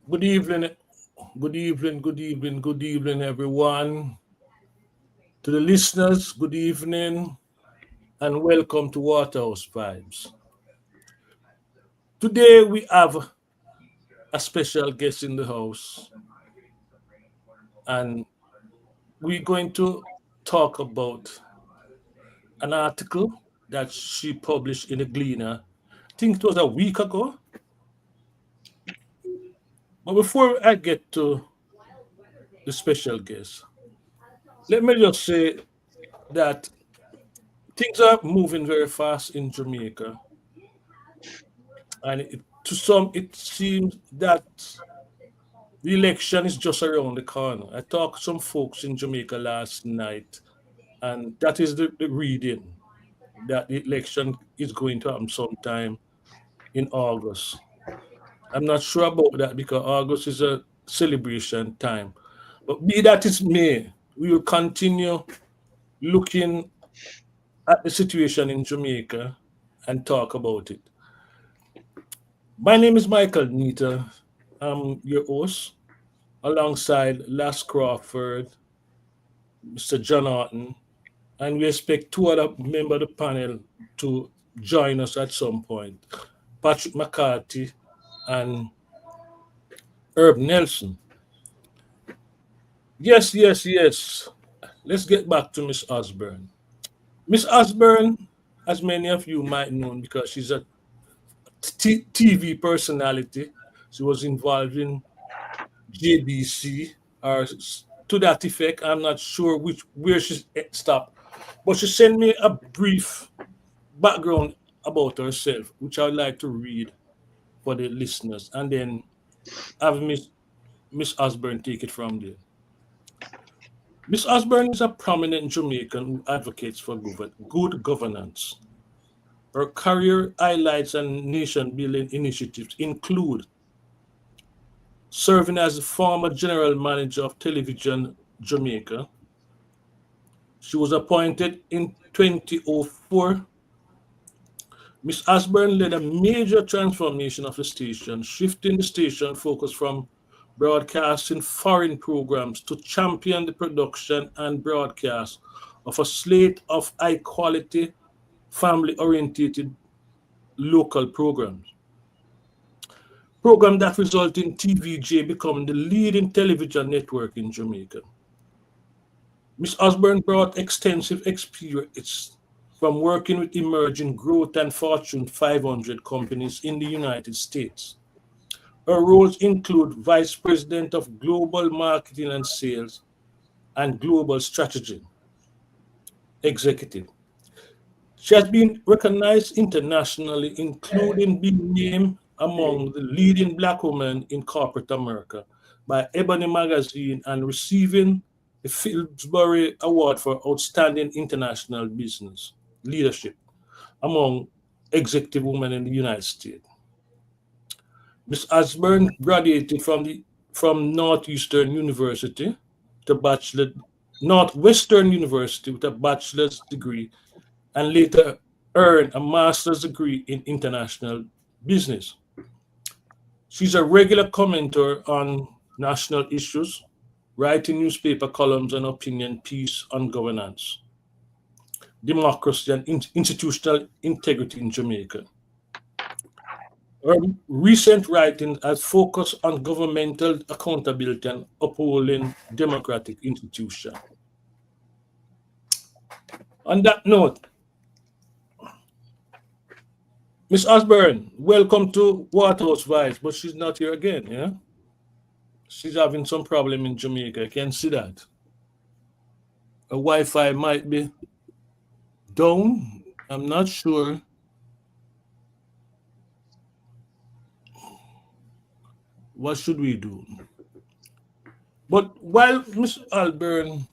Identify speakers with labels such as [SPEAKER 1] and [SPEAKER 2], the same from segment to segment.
[SPEAKER 1] Good evening, good evening, everyone. To the listeners, good evening, and welcome to Waterhouse Vibes. Today we have a special guest in the house, and we're going to talk about an article that she published in the Gleaner. I think it was a week ago. But before I get to the special guest, let me just say that things are moving very fast in Jamaica, and to some it seems that the election is just around the corner. I talked to some folks in Jamaica last night, and that is the reading that the election is going to happen sometime in August. I'm not sure about that because August is a celebration time. But be that it may, we will continue looking at the situation in Jamaica and talk about it. My name is Michael Nita. I'm your host alongside Les Crawford, Mr. John Horton, and we expect two other members of the panel to join us at some point, Patrick McCarthy and Herb Nelson. Yes. Let's get back to Miss Osborne. Miss Osborne, as many of you might know, because she's a TV personality, she was involved in JBC or to that effect. I'm not sure where she stopped, but she sent me a brief background about herself, which I'd like to read for the listeners, and then have Miss Osborne take it from there. Miss Osborne is a prominent Jamaican who advocates for good governance. Her career highlights and nation building initiatives include serving as the former general manager of Television Jamaica. She was appointed in 2004. Miss Osborne led a major transformation of the station, shifting the station focus from broadcasting foreign programs to champion the production and broadcast of a slate of high quality, family oriented local programs. Program that resulted in TVJ becoming the leading television network in Jamaica. Ms. Osborne brought extensive experience from working with emerging growth and Fortune 500 companies in the United States. Her roles include Vice President of Global Marketing and Sales and Global Strategy Executive. She has been recognized internationally, including being named among the leading Black women in corporate America by Ebony Magazine and receiving the Pillsbury Award for Outstanding International Business Leadership among executive women in the United States. Ms. Osborne graduated from Northeastern University to bachelor Northwestern University with a bachelor's degree and later earned a master's degree in international business. She's a regular commentator on national issues, writing newspaper columns and opinion piece on governance, democracy, and institutional integrity in Jamaica. Her recent writing has focused on governmental accountability and upholding democratic institutions. On that note, Miss Osborne, welcome to Waterhouse Vibes, but she's not here again, yeah? She's having some problem in Jamaica. I can see that. Her Wi-Fi might be down. I'm not sure. What should we do? But while Miss Osborne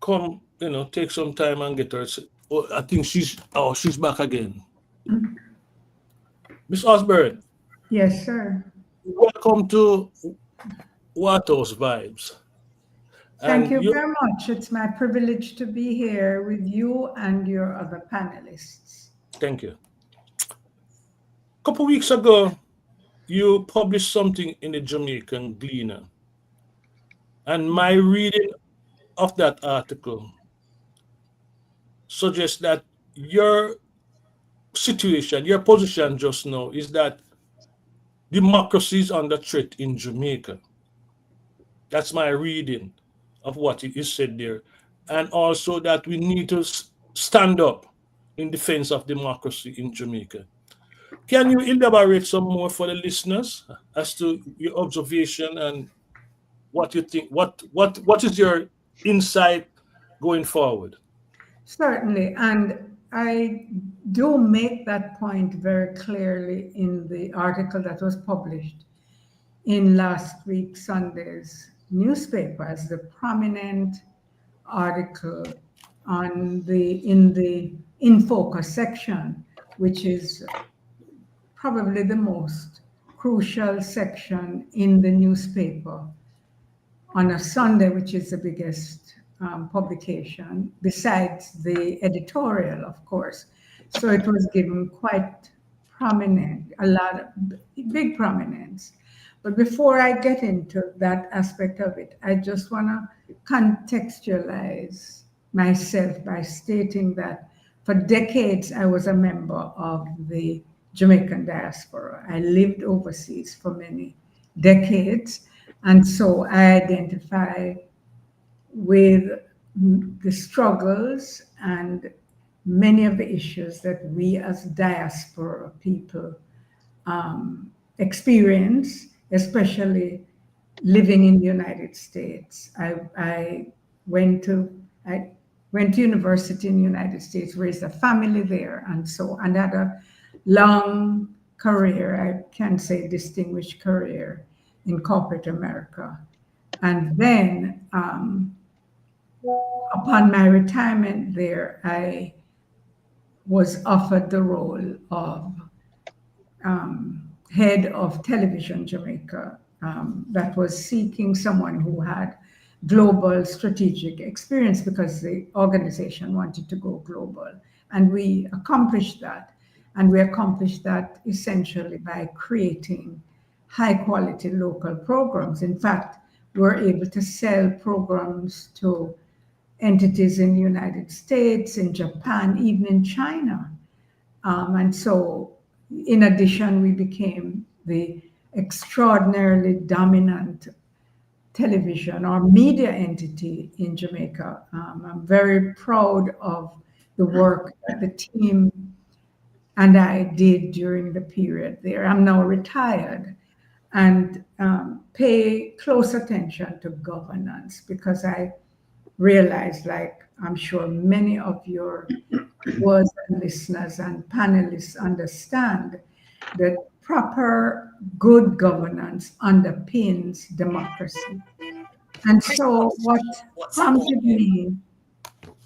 [SPEAKER 1] come, take some time and get her. Oh, I think she's back again. Miss Osborne,
[SPEAKER 2] Yes, sir.
[SPEAKER 1] welcome to Waterhouse Vibes.
[SPEAKER 2] Thank
[SPEAKER 1] And
[SPEAKER 2] you
[SPEAKER 1] you,
[SPEAKER 2] very much. It's my privilege to be here with you and your other panelists.
[SPEAKER 1] thank you. A couple weeks ago, you published something in the Jamaican Gleaner, and my reading of that article suggests that your situation, your position just now is that democracy is under threat in Jamaica. That's my reading of what it is said there. And also that we need to stand up in defense of democracy in Jamaica. Can you elaborate some more for the listeners as to your observation and what you think? What is your insight going forward?
[SPEAKER 2] Certainly. And I do make that point very clearly in the article that was published in last week Sunday's newspaper as the prominent article on the in focus section, which is probably the most crucial section in the newspaper on a Sunday, which is the biggest publication, besides the editorial, of course. So it was given quite prominent, a lot of big prominence. But before I get into that aspect of it, I just want to contextualize myself by stating that for decades I was a member of the Jamaican diaspora. I lived overseas for many decades. And so I identify with the struggles and many of the issues that we as diaspora people experience, especially living in the United States. I went to I went to university in the United States, raised a family there, and had a long career. I can say distinguished career in corporate America, and then upon my retirement there, I was offered the role of head of Television Jamaica, that was seeking someone who had global strategic experience because the organization wanted to go global. And we accomplished that. And we accomplished that essentially by creating high quality local programs. In fact, we were able to sell programs to entities in the United States, in Japan, even in China. And so, in addition, we became the extraordinarily dominant television or media entity in Jamaica. I'm very proud of the work that the team and I did during the period there. I'm now retired and pay close attention to governance because I realize, like I'm sure many of your viewers and listeners and panelists understand, that proper good governance underpins democracy. And so, what prompted me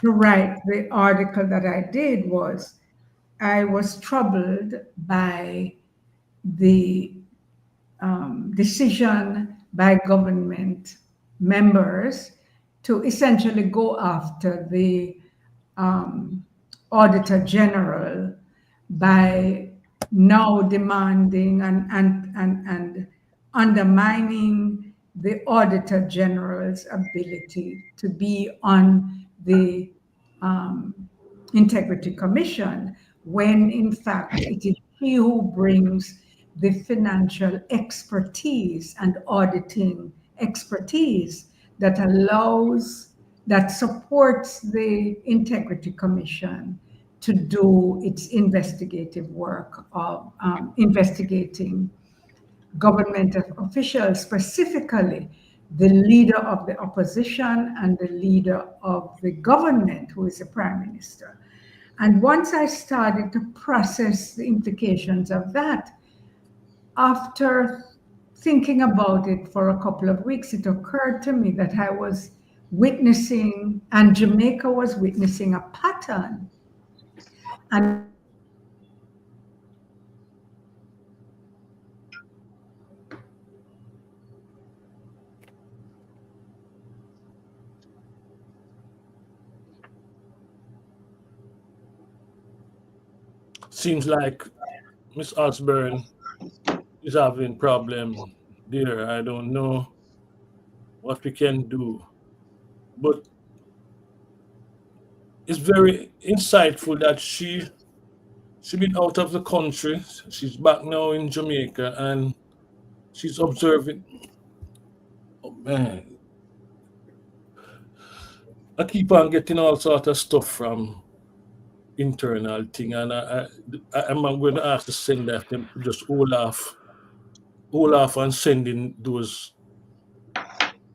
[SPEAKER 2] to write the article that I did was I was troubled by the decision by government members to essentially go after the Auditor General by now demanding and undermining the Auditor General's ability to be on the Integrity Commission, when in fact it is he who brings the financial expertise and auditing expertise that that supports the Integrity Commission to do its investigative work of investigating government officials, specifically the leader of the opposition and the leader of the government, who is the prime minister. And once I started to process the implications of that, after thinking about it for a couple of weeks, it occurred to me that I was witnessing, and Jamaica was witnessing, a pattern. And
[SPEAKER 1] Seems like Miss Osborne is having problem there. I don't know what we can do, but it's very insightful that she been out of the country. She's back now in Jamaica and she's observing. Oh man, I keep on getting all sort of stuff from internal thing, and I'm going to ask the sender if them just hold off on sending those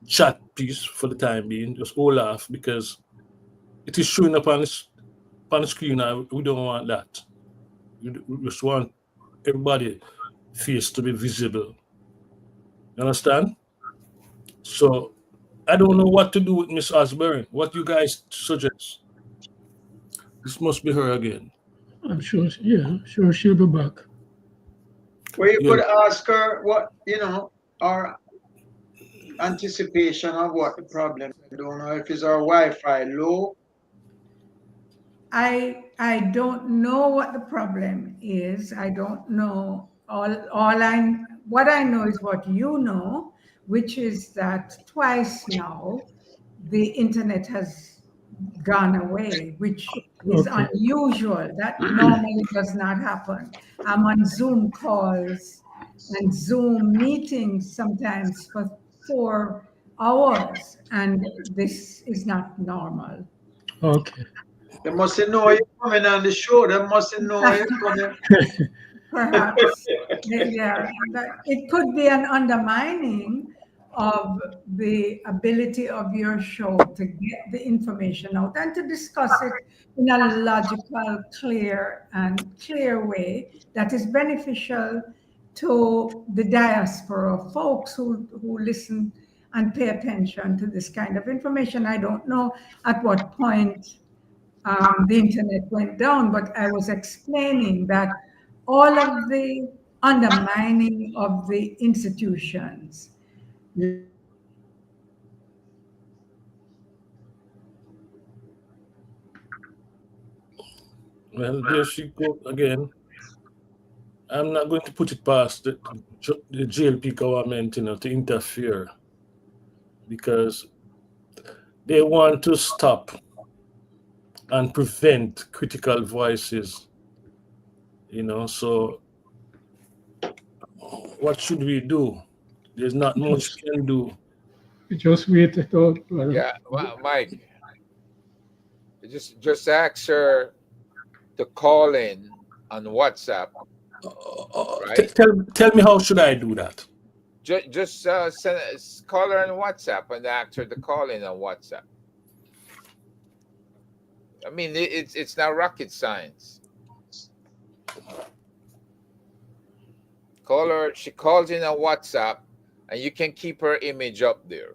[SPEAKER 1] chat piece for the time being. Just hold off because it is showing up on the screen. And we don't want that. We just want everybody face to be visible. You understand? So I don't know what to do with Miss Osborne. What you guys suggest? This must be her again.
[SPEAKER 3] I'm sure, yeah, I'm sure she'll be back.
[SPEAKER 4] Well, you
[SPEAKER 1] Yeah.
[SPEAKER 4] could ask her what, our anticipation of what the problem. I don't know if it's our Wi-Fi low.
[SPEAKER 2] I don't know what the problem is. I don't know. What I know is what you know, which is that twice now the internet has gone away, which is
[SPEAKER 3] Okay.
[SPEAKER 2] unusual. That normally does not happen. I'm on Zoom calls and Zoom meetings sometimes for 4 hours, and this is not normal.
[SPEAKER 3] Okay.
[SPEAKER 4] They must know you're coming on the show. They must know you're coming.
[SPEAKER 2] Perhaps, yeah, it could be an undermining of the ability of your show to get the information out and to discuss it in a logical, clear way that is beneficial to the diaspora folks who listen and pay attention to this kind of information. I don't know at what point the internet went down, but I was explaining that all of the undermining of the institutions,
[SPEAKER 1] Well, there she go again. I'm not going to put it past the JLP government, to interfere because they want to stop and prevent critical voices. So what should we do? There's not much we can do.
[SPEAKER 3] You just wait it out, brother.
[SPEAKER 5] Yeah, well, Mike, just ask her to call in on WhatsApp, right?
[SPEAKER 1] Tell me how should I do that?
[SPEAKER 5] Just call her on WhatsApp and ask her to call in on WhatsApp. I mean, it's not rocket science. Call her. She calls in on WhatsApp, and you can keep her image up there.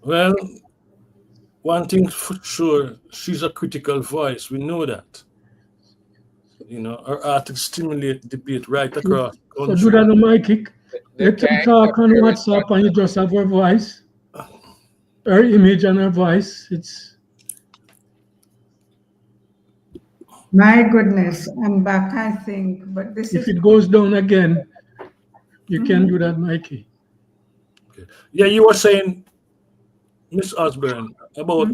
[SPEAKER 1] Well, one thing for sure, she's a critical voice. We know that. Her articles stimulate debate right across the
[SPEAKER 3] So do that
[SPEAKER 1] country.
[SPEAKER 3] on my kick.
[SPEAKER 5] They
[SPEAKER 3] Let them
[SPEAKER 5] can't
[SPEAKER 3] talk on
[SPEAKER 5] interfere with
[SPEAKER 3] WhatsApp and you just have her voice, her image and her voice. It's
[SPEAKER 2] my goodness, I'm back, I think, but this
[SPEAKER 3] if
[SPEAKER 2] is
[SPEAKER 3] it goes down again, you can do that, Mikey.
[SPEAKER 1] Yeah, you were saying, Miss Osborne, about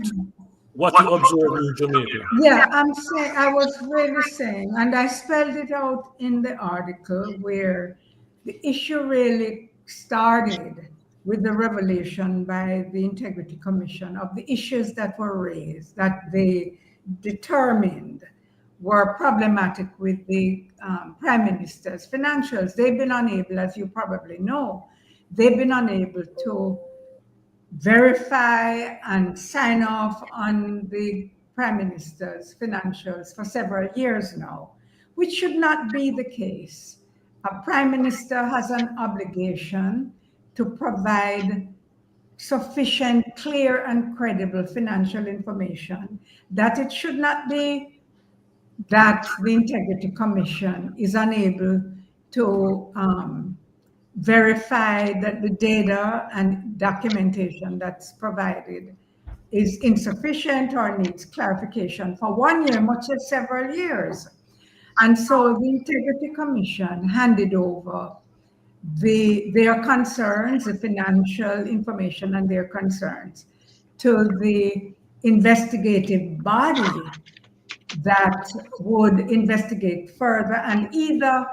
[SPEAKER 1] what you observed in Jamaica.
[SPEAKER 2] yeah, I was really saying, and I spelled it out in the article where the issue really started with the revelation by the Integrity Commission of the issues that were raised, that they determined were problematic with the Prime Minister's financials. They've been unable, as you probably know, they've been unable to verify and sign off on the Prime Minister's financials for several years now, which should not be the case. A Prime Minister has an obligation to provide sufficient, clear, and credible financial information, that it should not be that the Integrity Commission is unable to verify that the data and documentation that's provided is insufficient or needs clarification for 1 year, much as several years. And so the Integrity Commission handed over their concerns, the financial information and their concerns, to the investigative body that would investigate further and either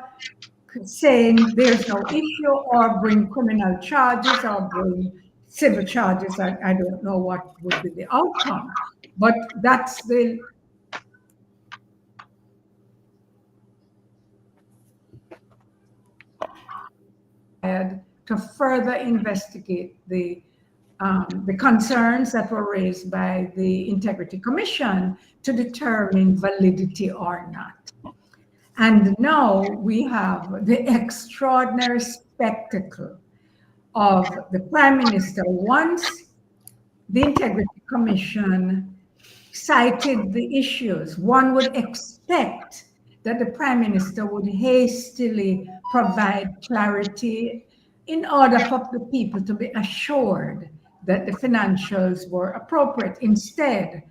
[SPEAKER 2] saying there's no issue or bring criminal charges or bring civil charges. I don't know what would be the outcome, but that's the to further investigate the concerns that were raised by the Integrity Commission to determine validity or not. And now we have the extraordinary spectacle of the Prime Minister. Once the Integrity Commission cited the issues, one would expect that the Prime Minister would hastily provide clarity in order for the people to be assured that the financials were appropriate. Instead,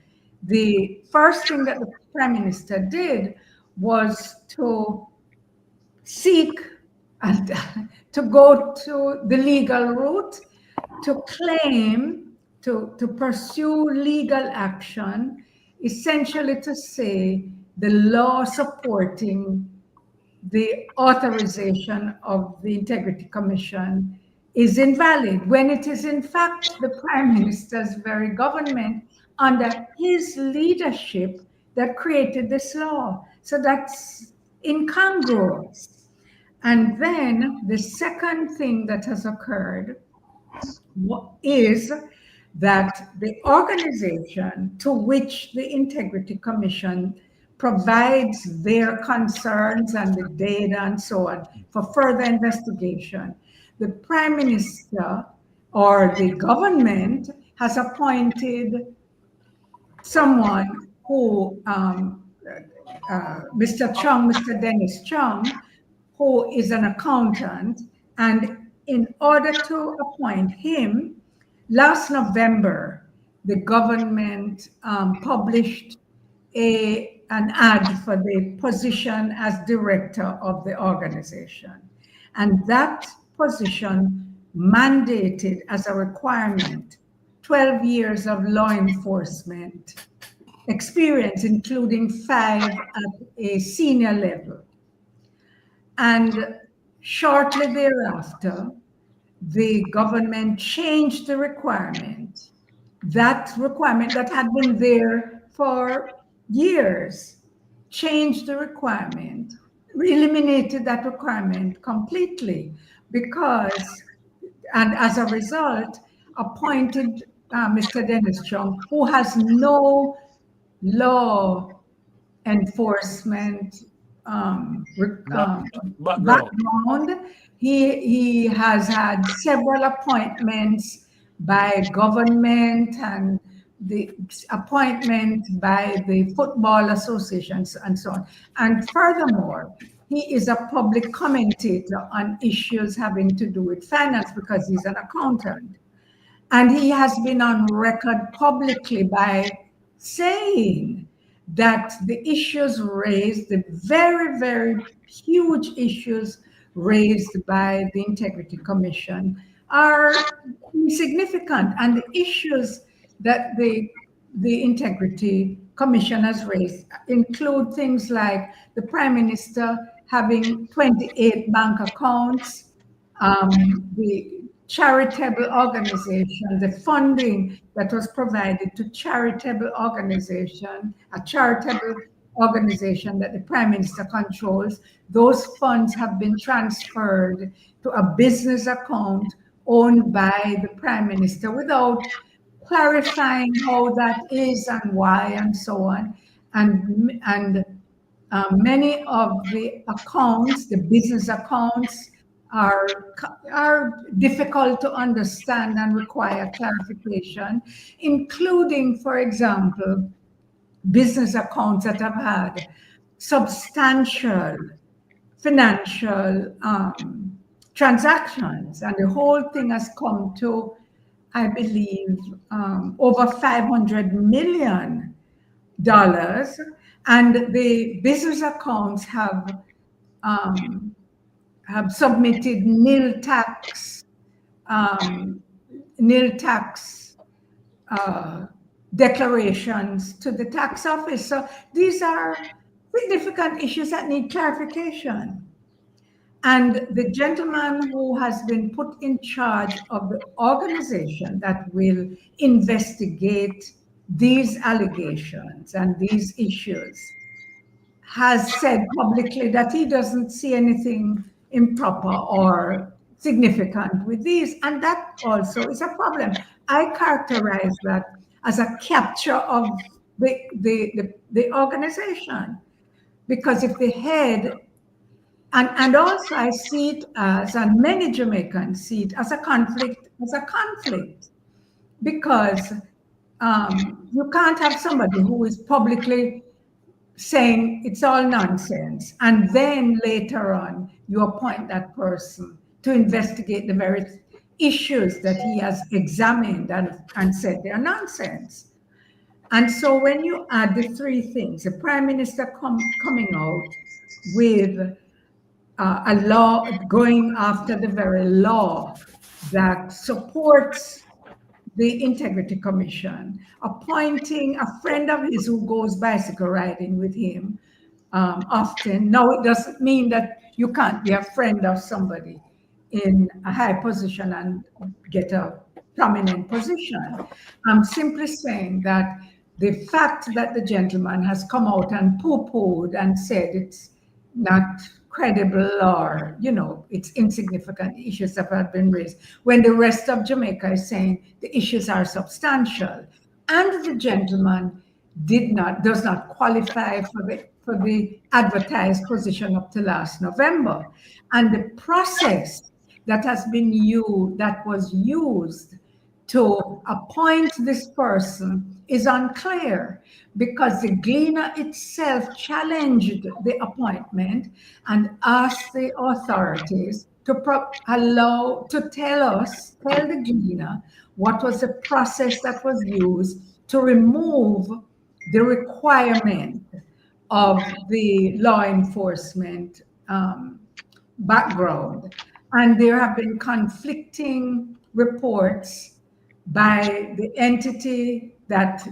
[SPEAKER 2] the first thing that the Prime Minister did was to seek and to go to the legal route, to claim, to pursue legal action, essentially to say the law supporting the authorization of the Integrity Commission is invalid, when it is in fact the Prime Minister's very government under his leadership that created this law. So that's incongruous. And then the second thing that has occurred is that the organization to which the Integrity Commission provides their concerns and the data and so on for further investigation, the Prime Minister or the government has appointed someone who, Mr. Dennis Chung, who is an accountant. And in order to appoint him, last November, the government published an ad for the position as director of the organization. And that position mandated as a requirement 12 years of law enforcement experience, including 5 at a senior level. And shortly thereafter, the government changed the requirement. That requirement that had been there for years, changed the requirement, eliminated that requirement completely, because, and as a result, appointed Mr. Dennis Chung, who has no law enforcement background. He has had several appointments by government and the appointment by the football associations and so on. And furthermore, he is a public commentator on issues having to do with finance because he's an accountant. And he has been on record publicly by saying that the issues raised, the very, very huge issues raised by the Integrity Commission are insignificant. And the issues that the Integrity Commission has raised include things like the Prime Minister having 28 bank accounts, the charitable organization, the funding that was provided to charitable organization, a charitable organization that the Prime Minister controls, those funds have been transferred to a business account owned by the Prime Minister without clarifying how that is and why and so on. And many of the accounts, the business accounts, are difficult to understand and require clarification, including, for example, business accounts that have had substantial financial transactions, and the whole thing has come to I believe, over $500 million, and the business accounts um, have submitted um, nil tax declarations to the tax office. So these are significant issues that need clarification. And the gentleman who has been put in charge of the organization that will investigate these allegations and these issues has said publicly that he doesn't see anything improper or significant with these. And that also is a problem. I characterize that as a capture of the organization. Because if the head, and also I see it as, and many Jamaicans see it as a conflict, because you can't have somebody who is publicly saying it's all nonsense, and then later on you appoint that person to investigate the very issues that he has examined and said they're nonsense. And so when you add the three things, the prime minister coming out with a law, going after the very law that supports the Integrity Commission, appointing a friend of his who goes bicycle riding with him often. Now, it doesn't mean that you can't be a friend of somebody in a high position and get a prominent position. I'm simply saying that the fact that the gentleman has come out and poo-pooed and said it's not credible, or it's insignificant issues that have been raised, when the rest of Jamaica is saying the issues are substantial, and the gentleman does not qualify for the advertised position up to last November, and the process that was used to appoint this person is unclear, because the Gleaner itself challenged the appointment and asked the authorities to tell the Gleaner what was the process that was used to remove the requirement of the law enforcement background. And there have been conflicting reports by the entity that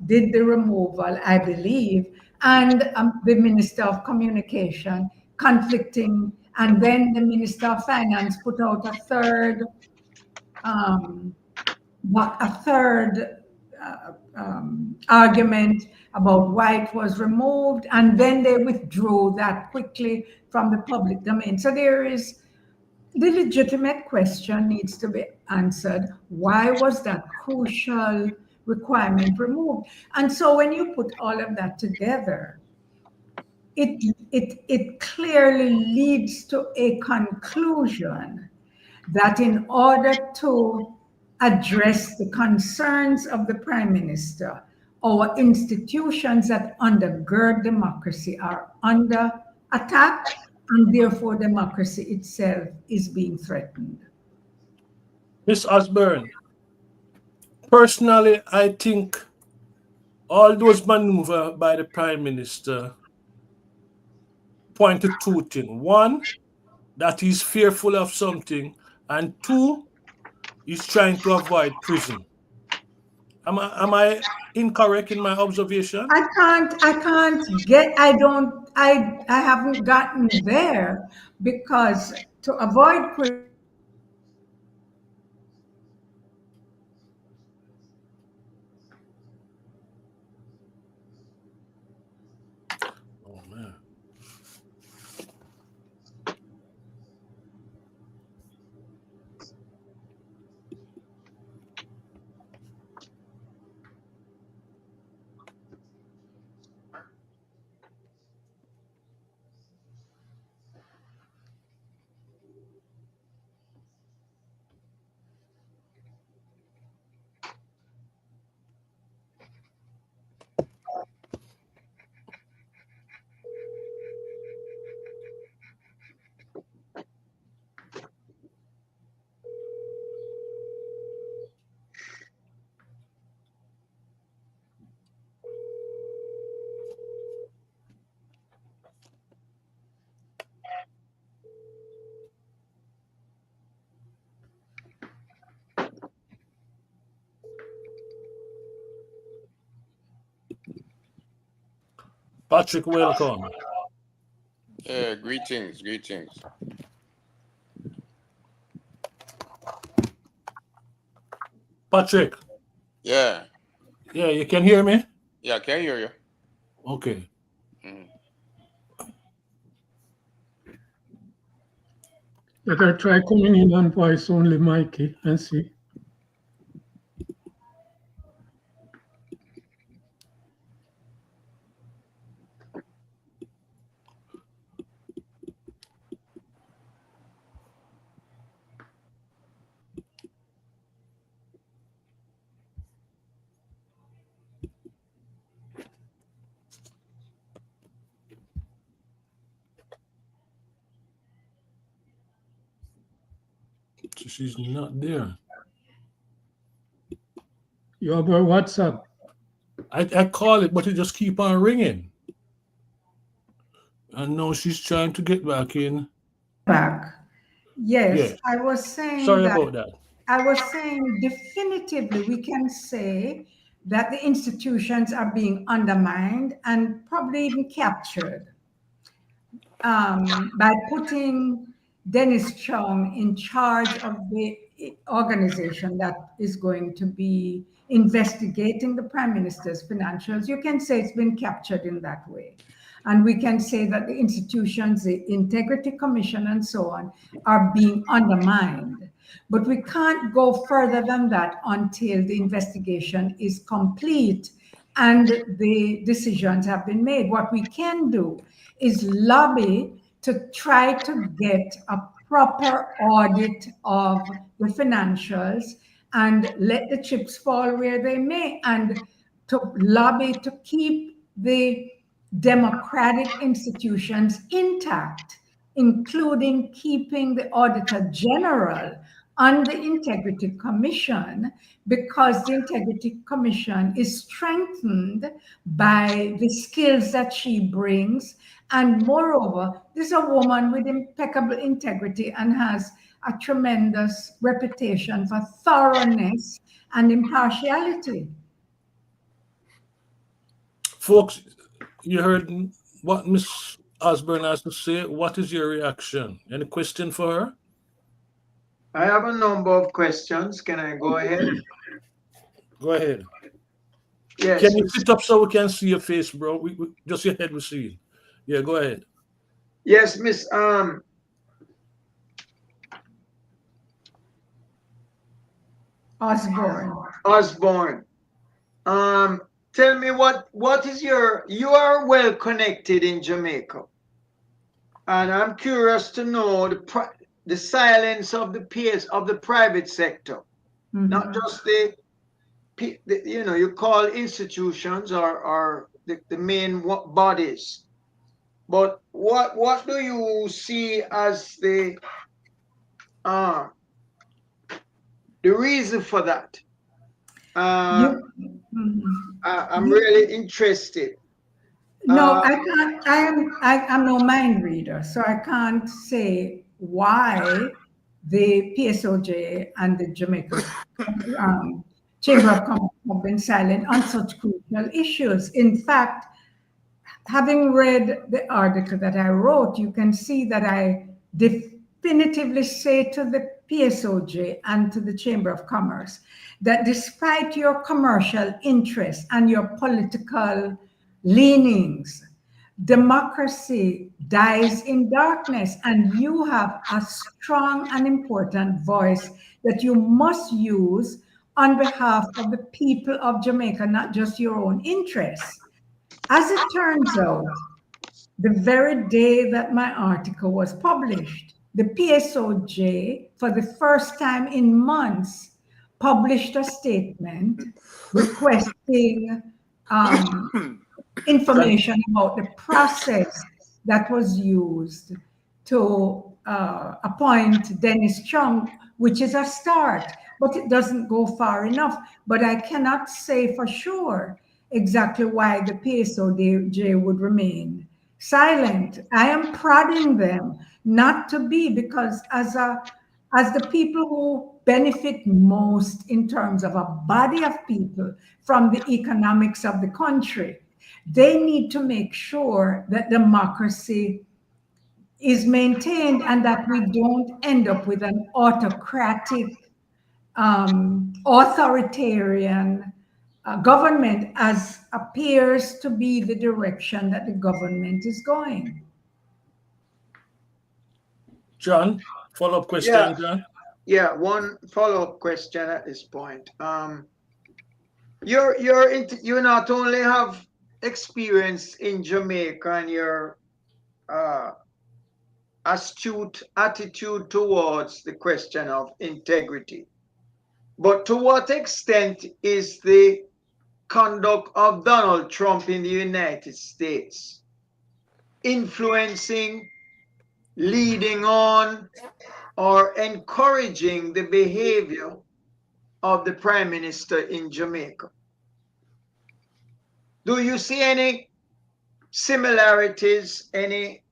[SPEAKER 2] did the removal, I believe, and the Minister of Communication, conflicting. And then the Minister of Finance put out a third argument about why it was removed, and then they withdrew that quickly from the public domain. So the legitimate question needs to be answered. Why was that crucial requirement removed? And so when you put all of that together, it clearly leads to a conclusion that in order to address the concerns of the Prime Minister, our institutions that undergird democracy are under attack, and therefore democracy itself is being threatened.
[SPEAKER 1] Ms. Osborne, personally, I think all those maneuvers by the Prime Minister point to two things. One, that he's fearful of something, and two, he's trying to avoid prison. Am I incorrect in my observation?
[SPEAKER 2] I haven't gotten there, because to avoid prison,
[SPEAKER 1] Oh man. Patrick, welcome.
[SPEAKER 6] Yeah, greetings.
[SPEAKER 1] Patrick,
[SPEAKER 6] Yeah,
[SPEAKER 1] yeah, you can hear me?
[SPEAKER 6] I can hear you.
[SPEAKER 1] Okay.
[SPEAKER 6] Mm.
[SPEAKER 3] Let her try coming in on voice only, Mikey, and see.
[SPEAKER 1] She's not there.
[SPEAKER 3] You have her WhatsApp.
[SPEAKER 1] I call it, but it just keep on ringing. And now she's trying to get back in.
[SPEAKER 2] Back. Yes,
[SPEAKER 1] Yeah.
[SPEAKER 2] I was saying
[SPEAKER 1] Sorry
[SPEAKER 2] that.
[SPEAKER 1] about that.
[SPEAKER 2] I was saying definitively we can say that the institutions are being undermined and probably even captured by putting Dennis Chung in charge of the organization that is going to be investigating the Prime Minister's financials. You can say it's been captured in that way. And we can say that the institutions, the Integrity Commission and so on, are being undermined. But we can't go further than that until the investigation is complete and the decisions have been made. What we can do is lobby to try to get a proper audit of the financials and let the chips fall where they may, and to lobby to keep the democratic institutions intact, including keeping the Auditor General on the Integrity Commission, because the Integrity Commission is strengthened by the skills that she brings. And moreover, this is a woman with impeccable integrity and has a tremendous reputation for thoroughness and impartiality.
[SPEAKER 1] Folks, you heard what Miss Osborne has to say. What is your reaction? Any question for her?
[SPEAKER 4] I have a number of questions. Can I go ahead?
[SPEAKER 1] Go ahead.
[SPEAKER 4] Yes.
[SPEAKER 1] Can you sit up so we can see your face, bro? Just your head we see. Yeah, go ahead.
[SPEAKER 4] Yes, Miss
[SPEAKER 2] Osborne.
[SPEAKER 4] Tell me what is you are well connected in Jamaica, and I'm curious to know the silence of the peers of the private sector, not just the you call institutions or the main bodies, but what do you see as the reason for that? I'm really interested.
[SPEAKER 2] No, I can't. I'm no mind reader, so I can't say why the PSOJ and the Jamaica Chamber of Commerce have been silent on such crucial issues. In fact, having read the article that I wrote, you can see that I definitively say to the PSOJ and to the Chamber of Commerce that despite your commercial interests and your political leanings, democracy dies in darkness, and you have a strong and important voice that you must use on behalf of the people of Jamaica, not just your own interests. As it turns out, the very day that my article was published, the PSOJ, for the first time in months, published a statement requesting information about the process that was used to appoint Dennis Chung, which is a start, but it doesn't go far enough. But I cannot say for sure exactly why the PSOJ would remain silent. I am prodding them not to be, because as the people who benefit most in terms of a body of people from the economics of the country, They need to make sure that democracy is maintained and that we don't end up with an autocratic, authoritarian government, as appears to be the direction that the government is going.
[SPEAKER 1] John, follow-up
[SPEAKER 4] Yeah,
[SPEAKER 1] question, John?
[SPEAKER 4] yeah. One follow-up question at this point. You not only have experience in Jamaica and your astute attitude towards the question of integrity, but to what extent is the conduct of Donald Trump in the United States influencing, leading on, or encouraging the behavior of the Prime Minister in Jamaica? Do you see any similarities, any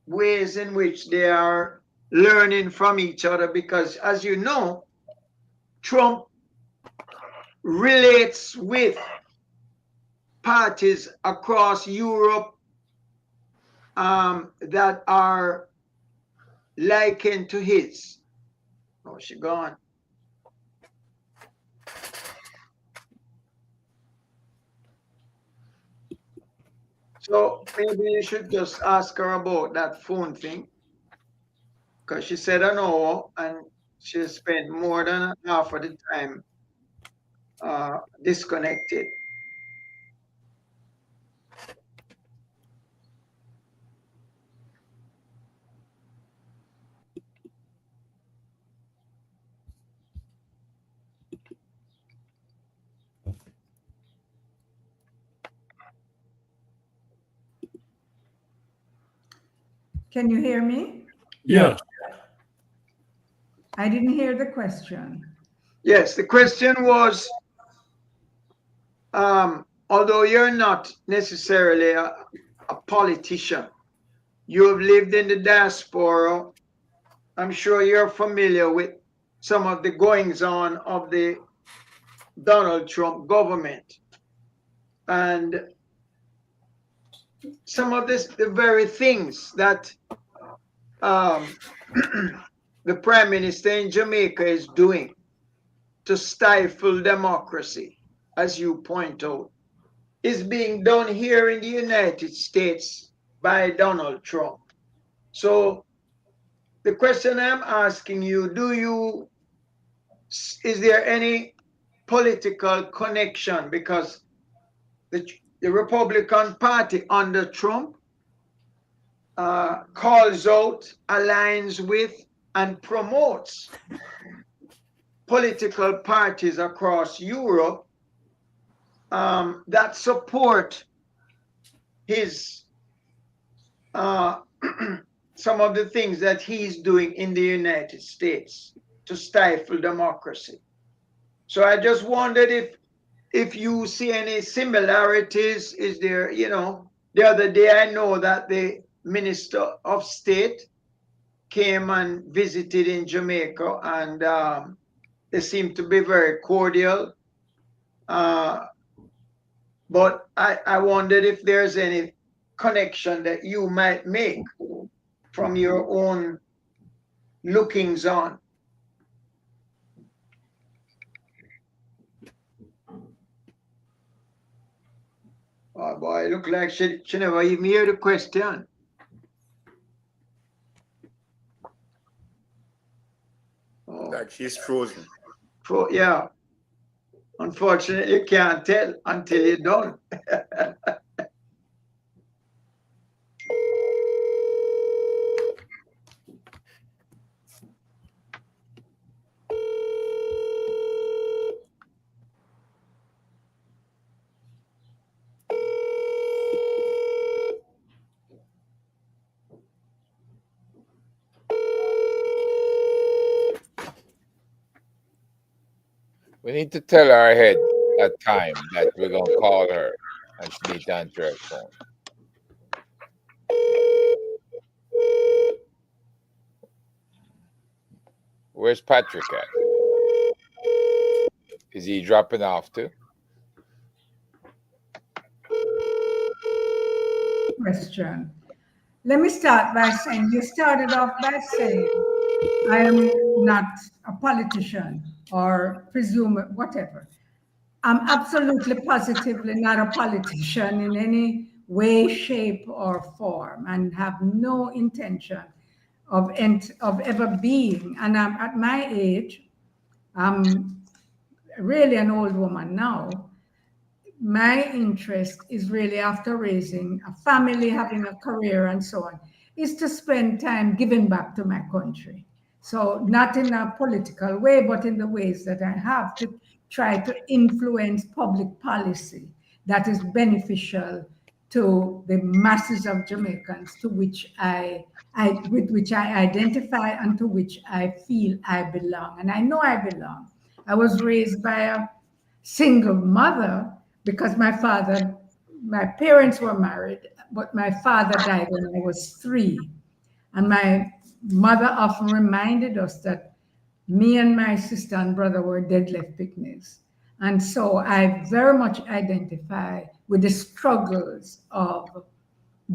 [SPEAKER 4] ways in which they are learning from each other? Because, as you know, Trump relates with parties across Europe that are likened to his. Oh, she gone. So maybe you should just ask her about that phone thing, because she said an hour and she spent more than half of the time disconnected.
[SPEAKER 2] Can you hear me?
[SPEAKER 1] Yes.
[SPEAKER 2] I didn't hear the question.
[SPEAKER 4] Yes, the question was, although you're not necessarily a politician, you have lived in the diaspora. I'm sure you're familiar with some of the goings on of the Donald Trump government. And some of the very things that the Prime Minister in Jamaica is doing to stifle democracy, as you point out, is being done here in the United States by Donald Trump. So the question I'm asking you, is there any political connection? Because the Republican Party under Trump calls out, aligns with, and promotes political parties across Europe that support his some of the things that he's doing in the United States to stifle democracy. So I just wondered if you see any similarities. Is there, the other day I know that the Minister of State came and visited in Jamaica, and they seem to be very cordial. But I wondered if there's any connection that you might make from your own lookings on. Oh boy, look like she never even hear the question. Oh.
[SPEAKER 6] Like she's frozen.
[SPEAKER 4] Yeah. Unfortunately, you can't tell until you're done.
[SPEAKER 5] We need to tell her ahead that time that we're gonna call her and she needs to answer her phone. Where's Patrick at? Is he dropping off too?
[SPEAKER 2] question. Let me start by saying, you started off by saying, I am not a politician or presume whatever. I'm absolutely positively not a politician in any way, shape, or form, and have no intention of ever being. And I'm at my age, I'm really an old woman now. My interest is really, after raising a family, having a career, and so on, is to spend time giving back to my country. So, not in a political way, but in the ways that I have to try to influence public policy that is beneficial to the masses of Jamaicans, to which with which I identify and to which I feel I belong. And I know I belong. I was raised by a single mother because my parents were married, but my father died when I was 3. And my mother often reminded us that me and my sister and brother were dead left picnics. And so I very much identify with the struggles of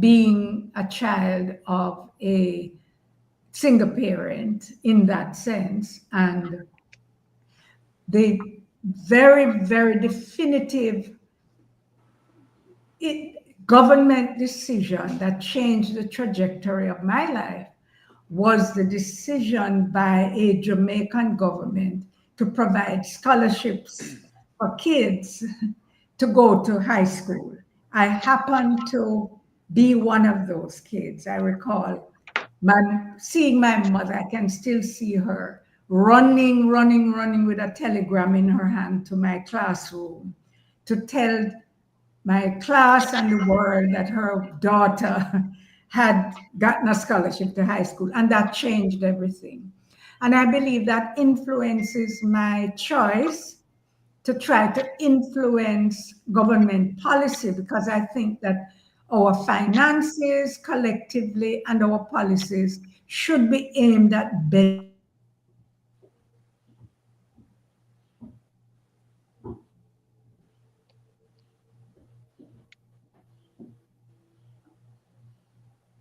[SPEAKER 2] being a child of a single parent in that sense. And the very, very definitive government decision that changed the trajectory of my life was the decision by a Jamaican government to provide scholarships for kids to go to high school. I happened to be one of those kids. I recall seeing my mother. I can still see her running with a telegram in her hand to my classroom to tell my class and the world that her daughter had gotten a scholarship to high school, and that changed everything. And I believe that influences my choice to try to influence government policy, because I think that our finances collectively and our policies should be aimed at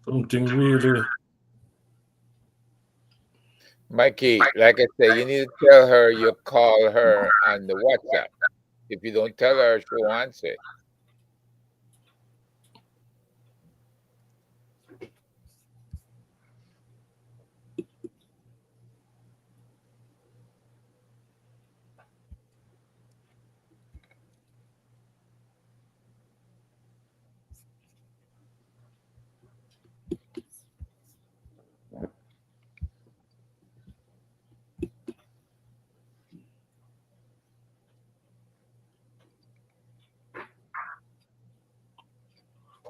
[SPEAKER 1] Something really.
[SPEAKER 5] Mikey, like I say, you need to tell her you call her on the WhatsApp. If you don't tell her, she won't answer.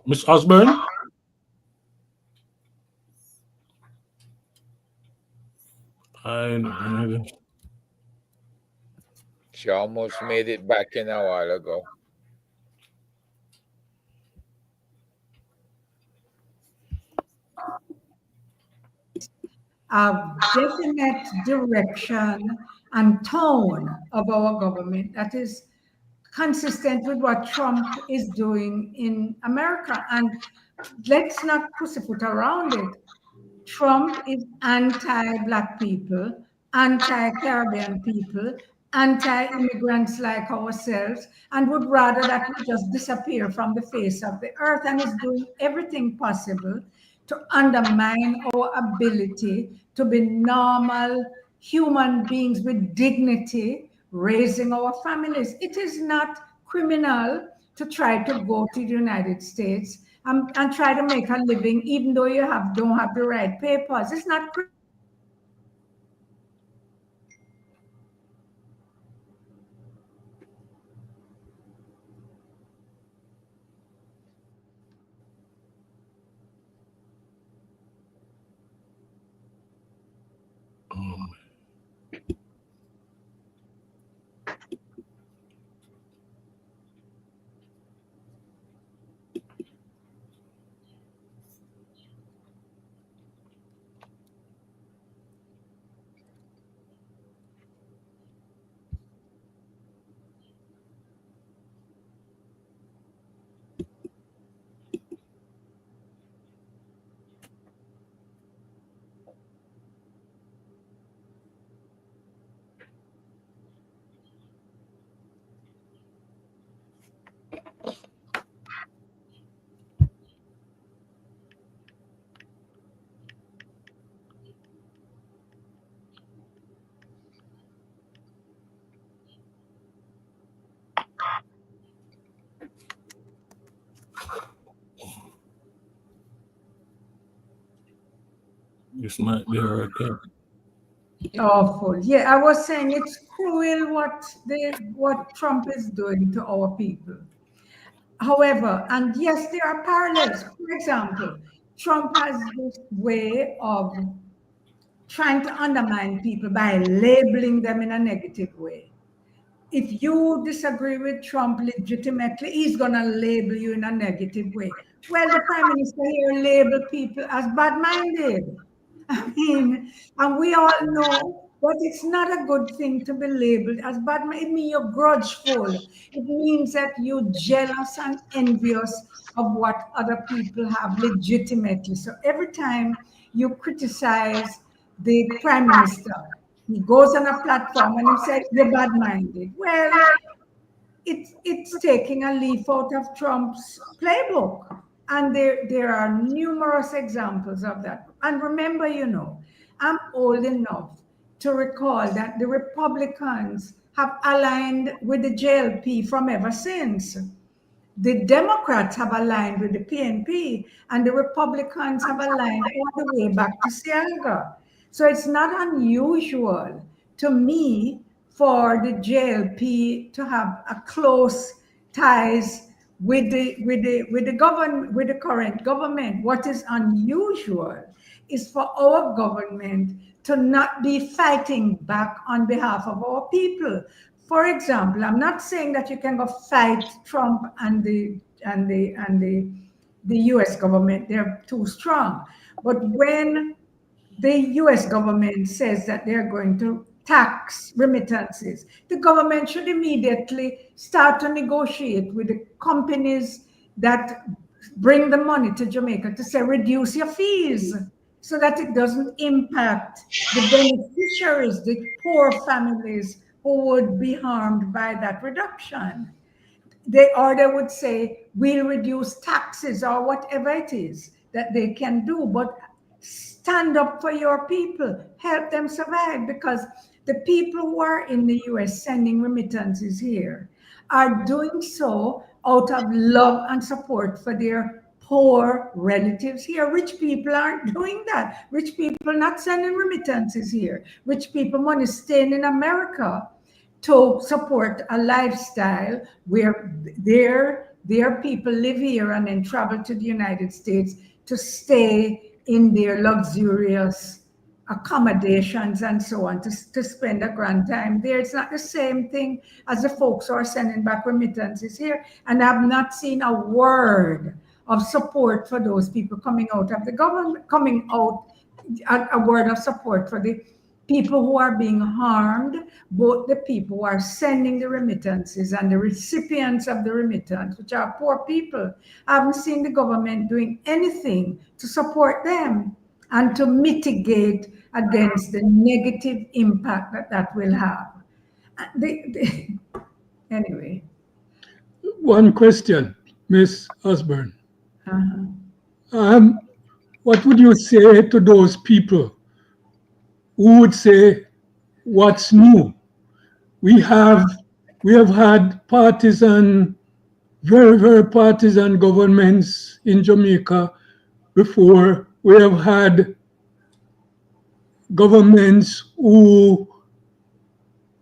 [SPEAKER 1] Miss Osborne? I
[SPEAKER 5] She almost made it back in a while ago.
[SPEAKER 2] a definite direction and tone of our government that is consistent with what Trump is doing in America. And let's not pussyfoot around it. Trump is anti-Black people, anti-Caribbean people, anti-immigrants like ourselves, and would rather that we just disappear from the face of the earth, and is doing everything possible to undermine our ability to be normal human beings with dignity, raising our families. It is not criminal to try to go to the United States and try to make a living, even though you don't have the right papers. It's not criminal.
[SPEAKER 1] This might be her again.
[SPEAKER 2] Awful. Yeah, I was saying it's cruel what Trump is doing to our people. However, and yes, there are parallels. For example, Trump has this way of trying to undermine people by labeling them in a negative way. If you disagree with Trump legitimately, he's going to label you in a negative way. Well, the prime minister here labeled people as bad-minded. I mean, and we all know, but it's not a good thing to be labeled as bad-minded. It means you're grudgeful. It means that you're jealous and envious of what other people have legitimately. So every time you criticize the prime minister, he goes on a platform and he said, you're bad-minded. Well, it's taking a leaf out of Trump's playbook. And there are numerous examples of that. And remember, I'm old enough to recall that the Republicans have aligned with the JLP from ever since. The Democrats have aligned with the PNP, and the Republicans have aligned all the way back to Ciaga. So it's not unusual to me for the JLP to have a close ties with the government, with the current government. What is unusual is for our government to not be fighting back on behalf of our people. For example, I'm not saying that you can go fight Trump and the US government, they're too strong. But when the US government says that they're going to tax remittances, the government should immediately start to negotiate with the companies that bring the money to Jamaica to say, reduce your fees so that it doesn't impact the beneficiaries, the poor families who would be harmed by that reduction. They would say, we'll reduce taxes or whatever it is that they can do, but stand up for your people, help them survive, because the people who are in the US sending remittances here are doing so out of love and support for their poor relatives here. Rich people aren't doing that. Rich people not sending remittances here. Rich people money staying in America to support a lifestyle where their people live here and then travel to the United States to stay in their luxurious accommodations and so on, to spend a grand time there. It's not the same thing as the folks who are sending back remittances here. And I've not seen a word of support for those people coming out of the government, a word of support for the people who are being harmed, both the people who are sending the remittances and the recipients of the remittance, which are poor people. I haven't seen the government doing anything to support them and to mitigate against the negative impact that will have. Anyway.
[SPEAKER 3] One question, Miss Osborne. What would you say to those people who would say, what's new? We have had partisan, very, very partisan governments in Jamaica before. We have had governments who,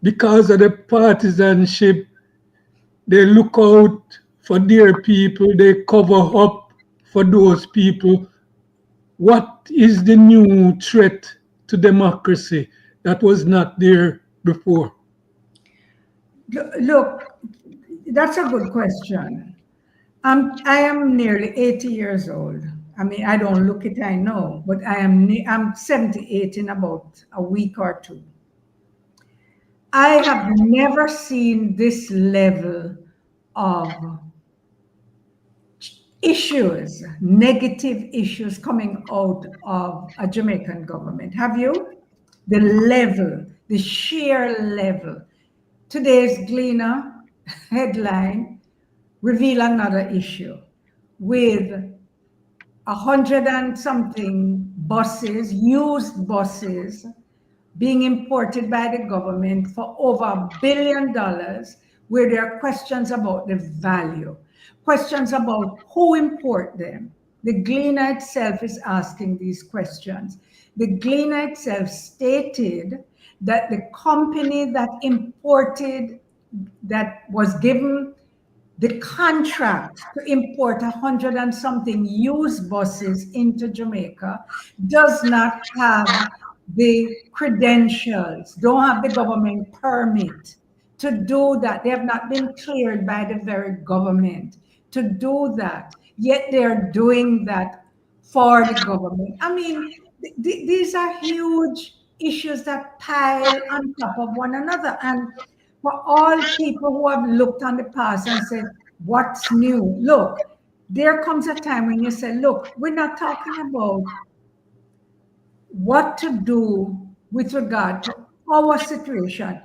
[SPEAKER 3] because of the partisanship, they look out for their people, they cover up for those people. What is the new threat to democracy that was not there before?
[SPEAKER 2] Look, that's a good question. I am nearly 80 years old. I mean, I don't look it, I know, but I'm 78 in about a week or two. I have never seen this level of issues, negative issues coming out of a Jamaican government. Have you? The level, the sheer level. Today's Gleaner headline reveal another issue with 100 and something buses, used buses, being imported by the government for over $1 billion, where there are questions about the value, questions about who import them, The Gleaner itself is asking these questions. The Gleaner itself stated that the company that imported, that was given the contract to import 100 and something used buses into Jamaica, does not have the credentials, don't have the government permit to do that. They have not been cleared by the very government to do that. Yet they're doing that for the government. I mean, these are huge issues that pile on top of one another. And for all people who have looked on the past and said, what's new? Look, there comes a time when you say, look, we're not talking about what to do with regard to our situation.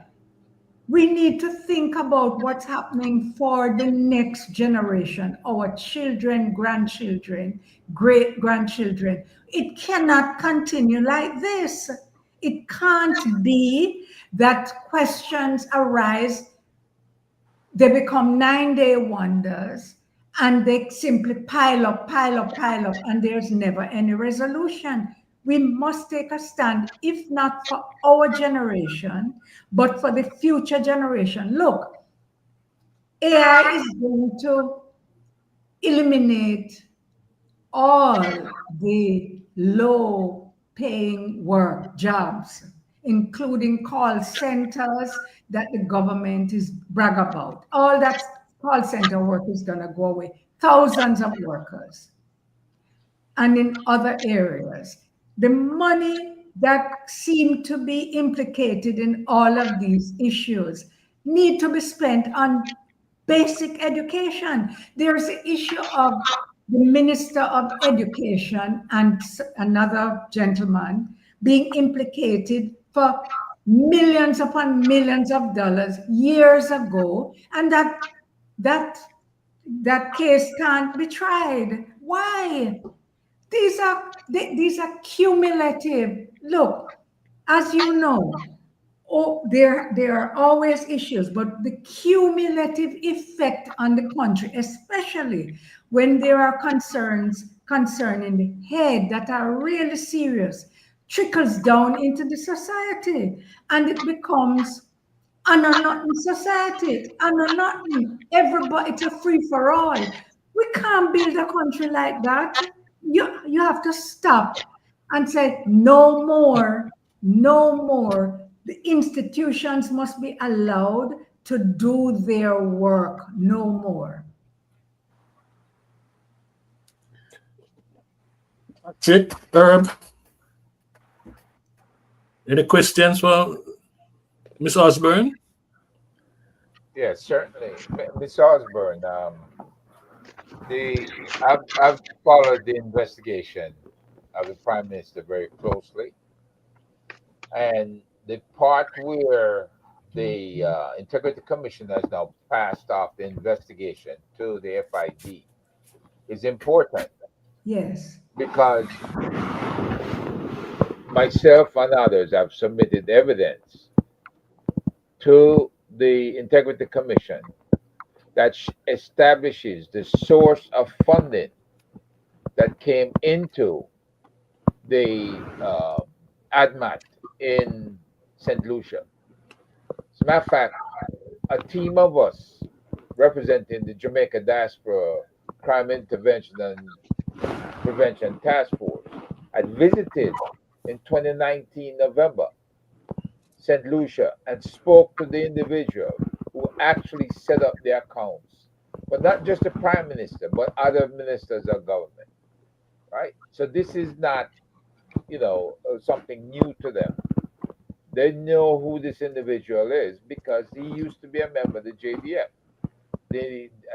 [SPEAKER 2] We need to think about what's happening for the next generation, our children, grandchildren, great grandchildren. It cannot continue like this. It can't be that questions arise, they become 9-day wonders, and they simply pile up, pile up, pile up, and there's never any resolution. We must take a stand, if not for our generation, but for the future generation. Look, AI is going to eliminate all the low paying work jobs, including call centers that the government is brag about. All that call center work is going to go away. Thousands of workers. And in other areas, the money that seem to be implicated in all of these issues need to be spent on basic education. There's the issue of the Minister of Education and another gentleman being implicated for millions upon millions of dollars years ago, and that case can't be tried. Why? These are cumulative. Look, as you know, there are always issues, but the cumulative effect on the country, especially when there are concerns concerning the head that are really serious, trickles down into the society, and it becomes an or nothing society, an or nothing. Everybody, it's a free for all. We can't build a country like that. You have to stop and say no more, no more. The institutions must be allowed to do their work, no more.
[SPEAKER 1] That's it. Any questions for Miss Osborne?
[SPEAKER 5] Yes, certainly. Miss Osborne, I've followed the investigation of the Prime Minister very closely, and the part where the Integrity Commission has now passed off the investigation to the FID is important
[SPEAKER 2] Yes.
[SPEAKER 5] because myself and others have submitted evidence to the Integrity Commission that establishes the source of funding that came into the ADMAT in St. Lucia. As a matter of fact, a team of us representing the Jamaica Diaspora Crime Intervention and Prevention Task Force had visited in 2019 November St. Lucia and spoke to the individual who actually set up the accounts, but not just the Prime Minister, but other ministers of government, right? So this is not, something new to them. They know who this individual is because he used to be a member of the JDF.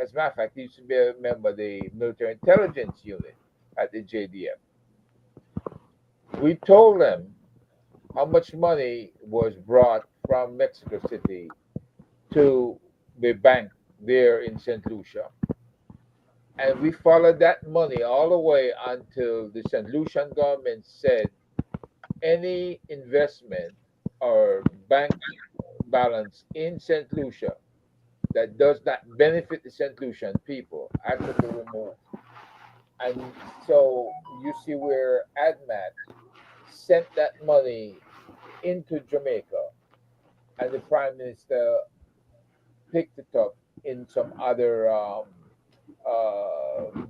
[SPEAKER 5] As a matter of fact, he used to be a member of the military intelligence unit at the JDF. We told them how much money was brought from Mexico City to the bank there in St. Lucia. And we followed that money all the way until the St. Lucian government said any investment or bank balance in St. Lucia that does not benefit the St. Lucian people had to be removed. And so you see where ADMAT sent that money into Jamaica, and the Prime Minister picked it up in some other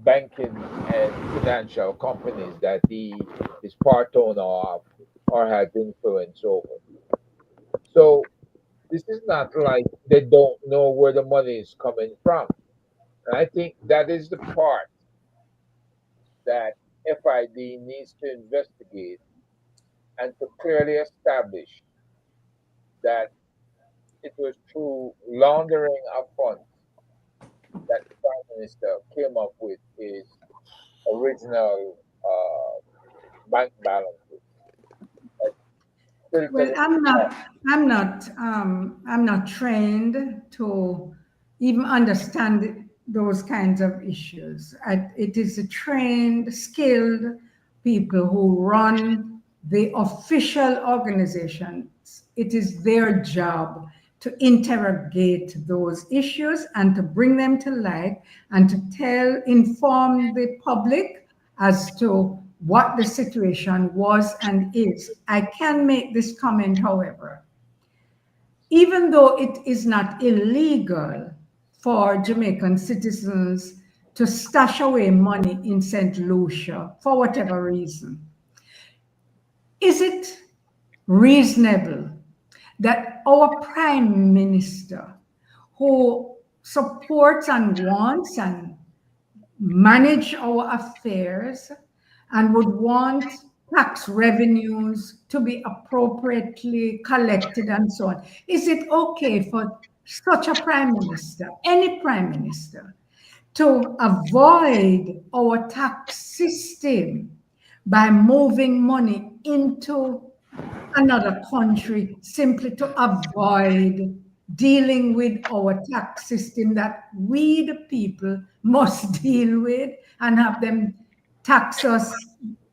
[SPEAKER 5] banking and financial companies that he is part owner of or has influence over. So this is not like they don't know where the money is coming from. And I think that is the part that FID needs to investigate and to clearly establish that it was through laundering of funds that the Prime Minister came up with his original bank balances. Like, still to
[SPEAKER 2] Well,
[SPEAKER 5] this
[SPEAKER 2] I'm not trained to even understand those kinds of issues. It is a trained, skilled people who run the official organizations. It is their job to interrogate those issues and to bring them to light and to inform the public as to what the situation was and is. I can make this comment, however. Even though it is not illegal for Jamaican citizens to stash away money in St. Lucia for whatever reason, is it reasonable that our Prime Minister, who supports and wants and manage our affairs and would want tax revenues to be appropriately collected and so on. Is it okay for such a prime minister, any prime minister, to avoid our tax system by moving money into another country simply to avoid dealing with our tax system that we, the people, must deal with and have them tax us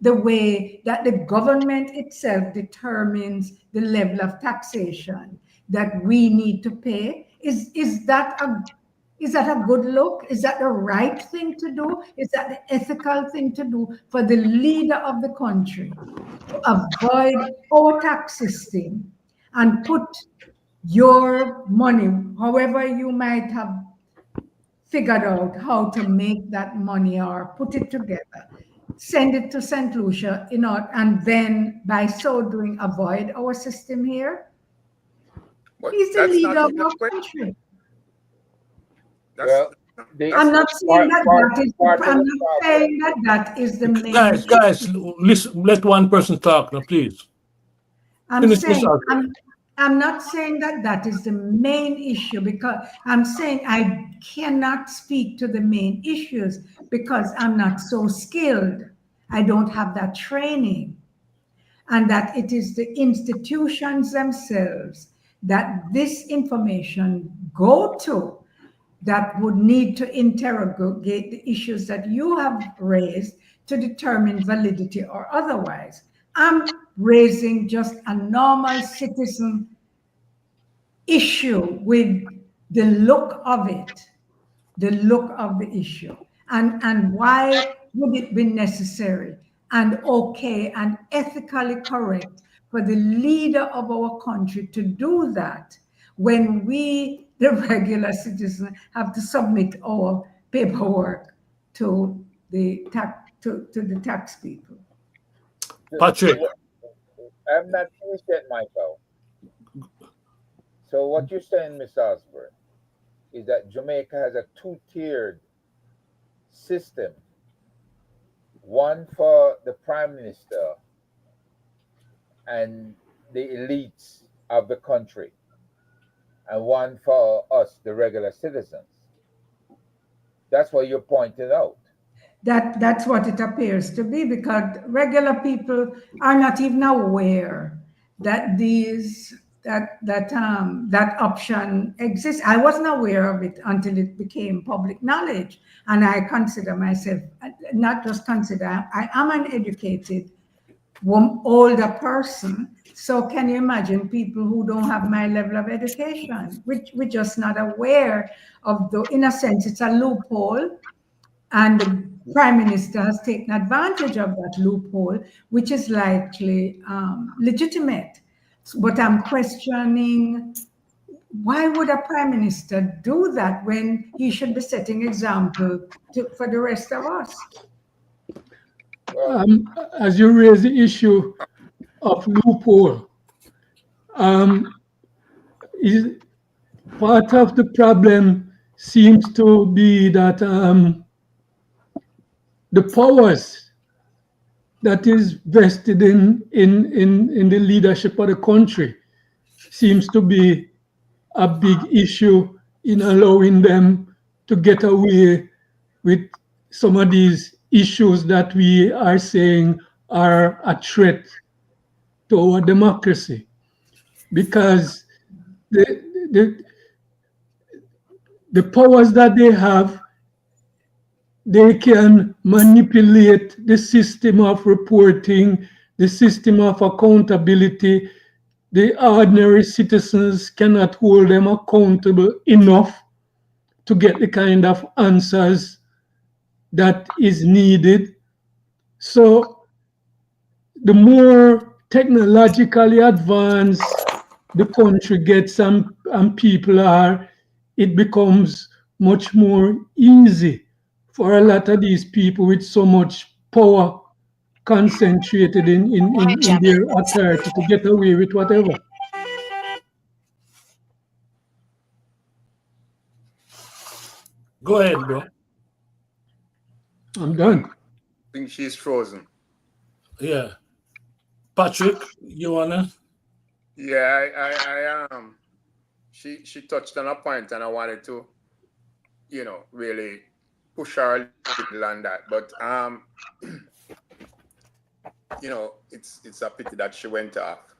[SPEAKER 2] the way that the government itself determines the level of taxation that we need to pay? Is that a good look? Is that the right thing to do? Is that the ethical thing to do for the leader of the country to avoid our tax system and put your money, however you might have figured out how to make that money or put it together, send it to St. Lucia, and then by so doing avoid our system here?
[SPEAKER 6] But
[SPEAKER 2] He's the
[SPEAKER 6] that's
[SPEAKER 2] leader
[SPEAKER 6] not
[SPEAKER 2] of
[SPEAKER 6] even
[SPEAKER 2] our
[SPEAKER 6] the question.
[SPEAKER 2] country.
[SPEAKER 6] That's
[SPEAKER 5] well, the
[SPEAKER 2] I'm
[SPEAKER 6] that's
[SPEAKER 2] not
[SPEAKER 6] not
[SPEAKER 2] saying that that is.
[SPEAKER 5] part of
[SPEAKER 2] I'm
[SPEAKER 5] the
[SPEAKER 2] not
[SPEAKER 5] problem.
[SPEAKER 2] saying that that is the main
[SPEAKER 1] Guys,
[SPEAKER 2] issue.
[SPEAKER 1] listen, let one person talk now, please.
[SPEAKER 2] I'm
[SPEAKER 1] Finish, Miss
[SPEAKER 2] saying
[SPEAKER 1] Alfred.
[SPEAKER 2] I'm not saying that that is the main issue, because I'm saying I cannot speak to the main issues because I'm not so skilled. I don't have that training, and that it is the institutions themselves that this information go to that would need to interrogate the issues that you have raised to determine validity or otherwise. I'm raising just a normal citizen issue with the look of it, the look of the issue, and why would it be necessary and okay and ethically correct for the leader of our country to do that when we, the regular citizen, have to submit our paperwork to the tax people.
[SPEAKER 1] Patrick,
[SPEAKER 5] I'm not finished yet, Michael. So what you're saying, Miss Osborne, is that Jamaica has a two-tiered system. One for the Prime Minister and the elites of the country, and one for us, the regular citizens. That's what you're pointing out.
[SPEAKER 2] That's what it appears to be, because regular people are not even aware that that option exists. I wasn't aware of it until it became public knowledge, and I consider myself, not just consider, I am an educated older person. So can you imagine people who don't have my level of education, which we're just not aware of? In a sense, it's a loophole, and Prime Minister has taken advantage of that loophole, which is likely legitimate. But I'm questioning, why would a Prime Minister do that when he should be setting example for the rest of us?
[SPEAKER 5] Well,
[SPEAKER 3] As you raise the issue of loophole, is part of the problem seems to be that the powers that is vested in the leadership of the country seems to be a big issue in allowing them to get away with some of these issues that we are saying are a threat to our democracy, because the, the, the powers that they have, they can manipulate the system of reporting, the system of accountability. The ordinary citizens cannot hold them accountable enough to get the kind of answers that is needed. So the more technologically advanced the country gets and people are, it becomes much more easy for a lot of these people with so much power concentrated in their authority to get away with whatever.
[SPEAKER 1] Go ahead, bro.
[SPEAKER 3] I'm done.
[SPEAKER 6] I think she's frozen.
[SPEAKER 1] Yeah. Patrick, you wanna?
[SPEAKER 6] Yeah, she touched on a point, and I wanted to, really push her a little on that. But it's a pity that she went off.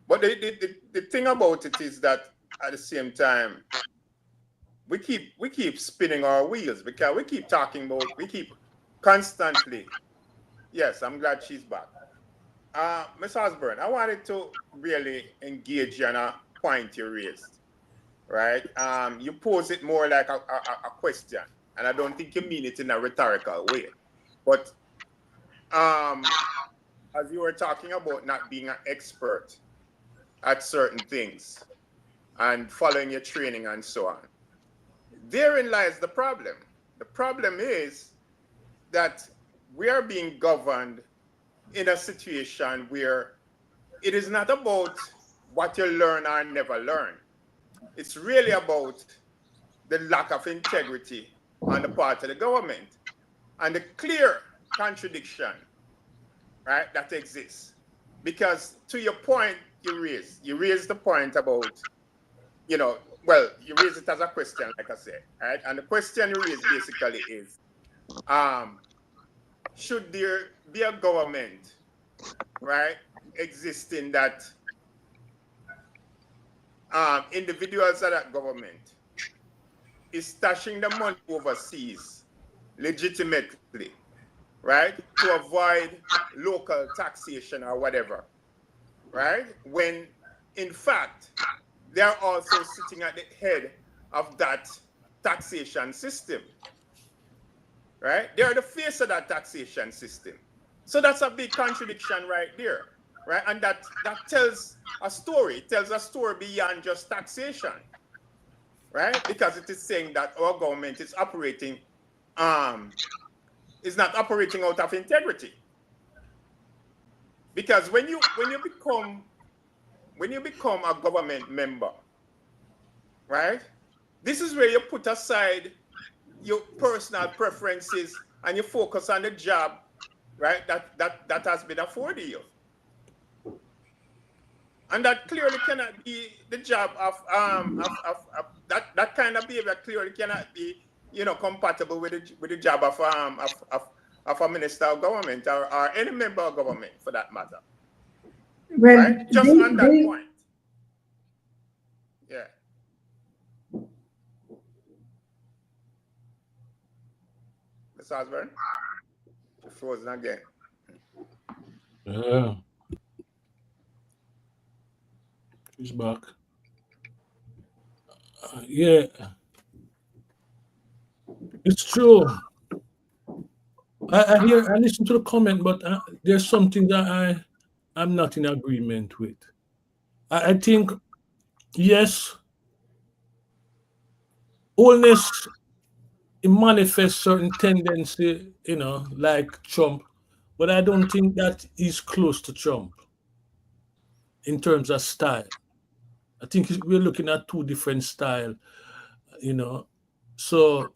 [SPEAKER 6] But the thing about it is that at the same time, we keep spinning our wheels, because we keep constantly. Yes, I'm glad she's back. Ms. Osborne, I wanted to really engage you on a point you raised, right? You pose it more like a question, and I don't think you mean it in a rhetorical way. But as you were talking about not being an expert at certain things and following your training and so on, therein lies the problem. The problem is that we are being governed in a situation where it is not about what you learn or never learn. It's really about the lack of integrity on the part of the government and the clear contradiction, right, that exists. Because to your point you raised the point about, well, you raised it as a question, like I said, right? And the question you raised basically is, should there be a government, right, existing that individuals of that government is stashing the money overseas legitimately, right, to avoid local taxation or whatever, right? When in fact they're also sitting at the head of that taxation system, right? They're the face of that taxation system. So that's a big contradiction right there, right? And that tells a story. It tells a story beyond just taxation, right? Because it is saying that our government is operating, is not operating out of integrity. Because when you become a government member, right? This is where you put aside your personal preferences and you focus on the job, right? That has been afforded you. And that clearly cannot be the job of that kind of behavior clearly cannot be, compatible with the job of a minister of government or any member of government for that matter.
[SPEAKER 2] Well,
[SPEAKER 6] Right? Just on that point. Yeah. Ms. Osborne? You're frozen again.
[SPEAKER 1] Yeah. She's back. Yeah. It's true. I listen to the comment, but there's something that I'm not in agreement with. I think yes, wholeness it manifests certain tendency, like Trump, but I don't think that is close to Trump in terms of style. I think we're looking at two different style, you know. So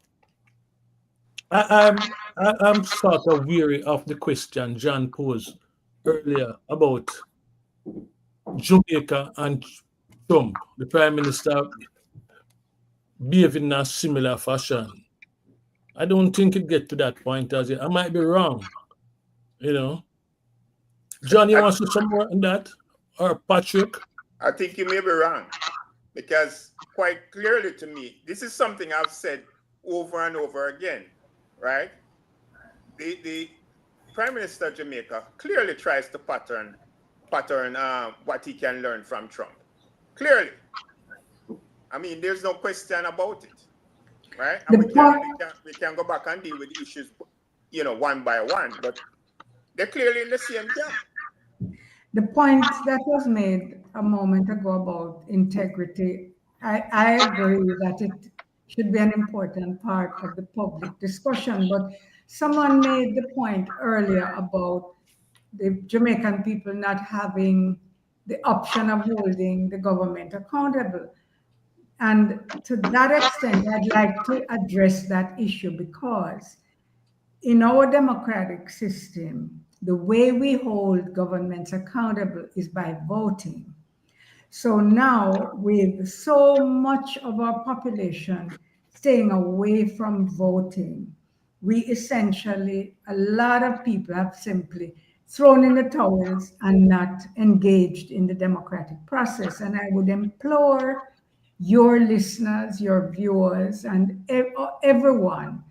[SPEAKER 1] I'm sort of weary of the question John posed earlier about Jamaica and Trump, the Prime Minister, behaving in a similar fashion. I don't think it get to that point as yet. I might be wrong, you know. John, you
[SPEAKER 6] I,
[SPEAKER 1] want to say some more on that? Or Patrick?
[SPEAKER 6] I think you may be wrong because quite clearly to me, this is something I've said over and over again, right? The Prime Minister of Jamaica clearly tries to pattern what he can learn from Trump. Clearly. I mean, there's no question about it, right? And
[SPEAKER 2] The point,
[SPEAKER 6] we can go back and deal with issues, one by one, but they're clearly in the same camp.
[SPEAKER 2] the point that was made a moment ago about integrity, I agree that it should be an important part of the public discussion. But someone made the point earlier about the Jamaican people not having the option of holding the government accountable. And to that extent, I'd like to address that issue because in our democratic system, the way we hold governments accountable is by voting. So now, with so much of our population staying away from voting, we essentially, a lot of people have simply thrown in the towels and not engaged in the democratic process. And I would implore your listeners, your viewers, and everyone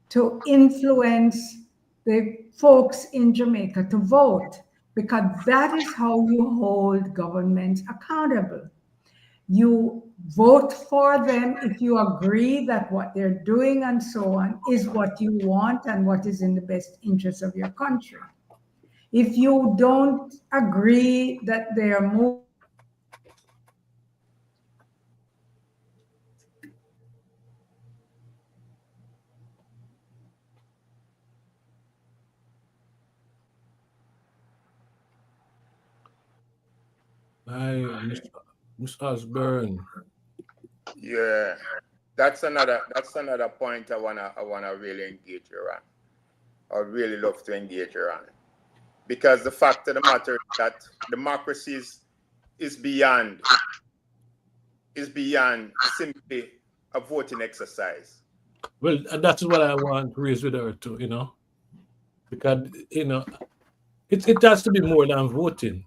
[SPEAKER 2] to influence the folks in Jamaica to vote, because that is how you hold governments accountable. You vote for them if you agree that what they're doing and so on is what you want and what is in the best interest of your country. If you don't agree that they are moving
[SPEAKER 1] Miss Osborne.
[SPEAKER 6] Yeah. That's another point I wanna really engage you on. I would really love to engage you on. Because the fact of the matter is that democracy is beyond simply a voting exercise.
[SPEAKER 1] Well, that's what I want to raise with her too, because it has to be more than voting.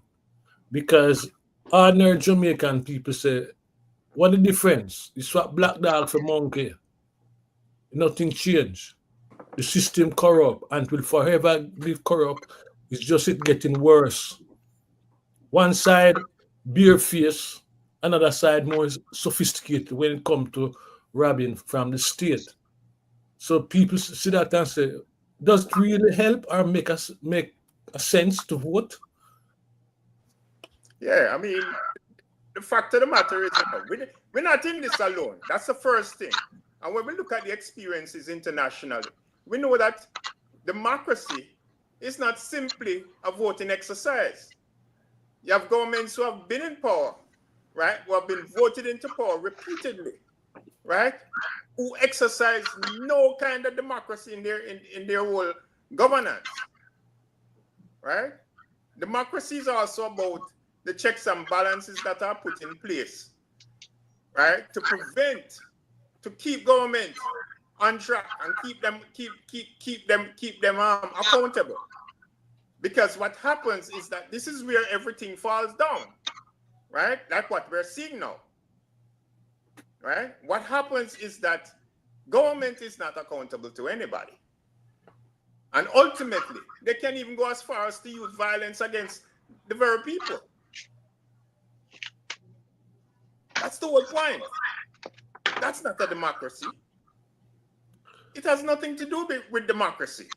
[SPEAKER 1] Because ordinary Jamaican people say, what the difference? You swap black dog for monkey. Nothing changed. The system corrupt and will forever be corrupt. It's just it getting worse. One side bare face, another side more sophisticated when it comes to robbing from the state. So people see that and say, does it really help or make a sense to vote?
[SPEAKER 6] Yeah, I mean, the fact of the matter is, we're not in this alone. That's the first thing. And when we look at the experiences internationally, we know that democracy is not simply a voting exercise. You have governments who have been in power, right? Who have been voted into power repeatedly, right? Who exercise no kind of democracy in their whole governance, right? Democracy is also about the checks and balances that are put in place, right? To keep government on track and keep them accountable. Because what happens is that this is where everything falls down, right? Like what we're seeing now, right? What happens is that government is not accountable to anybody. And ultimately, they can even go as far as to use violence against the very people. That's the whole point. That's not a democracy. It has nothing to do with democracy.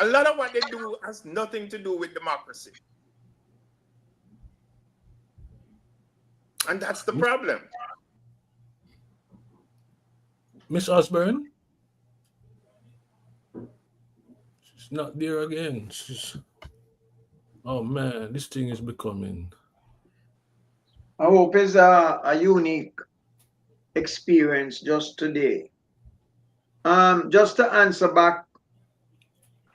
[SPEAKER 6] A lot of what they do has nothing to do with democracy. And that's the problem.
[SPEAKER 1] Miss Osborne? She's not there again. Oh man, this thing is becoming.
[SPEAKER 4] I hope it's a unique experience just today. Just to answer back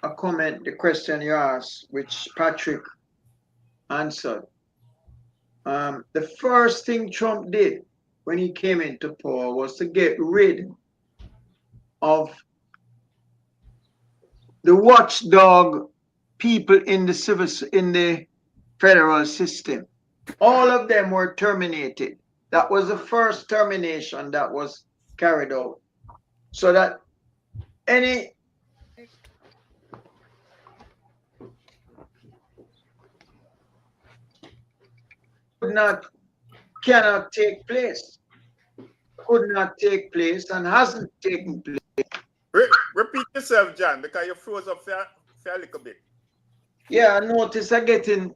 [SPEAKER 4] a comment, the question you asked, which Patrick answered. The first thing Trump did when he came into power was to get rid of the watchdog people in the federal system. All of them were terminated. That was the first termination that was carried out. So that any cannot take place, could not take place, and hasn't taken place.
[SPEAKER 6] Repeat yourself, John, because you froze up for a little bit.
[SPEAKER 4] Yeah, I notice I'm getting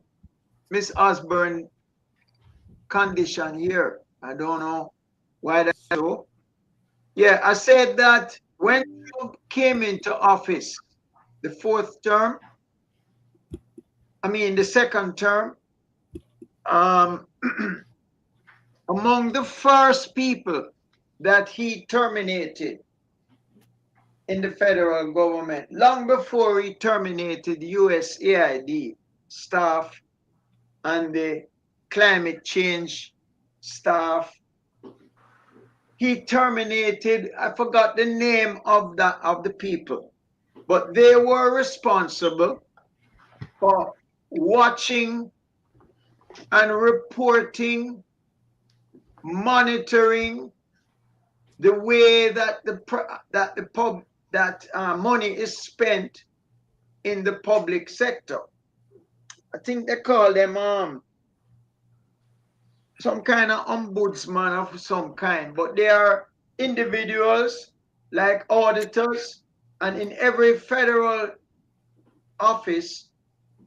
[SPEAKER 4] Miss Osborne condition here. I don't know why that's so. Yeah, I said that when Trump came into office, the second term, among the first people that he terminated in the federal government, long before he terminated USAID staff and the climate change staff, he terminated, I forgot the name of the people, but they were responsible for watching and reporting, monitoring the way that money is spent in the public sector. I think they call them some kind of ombudsman of some kind, but they are individuals like auditors, and in every federal office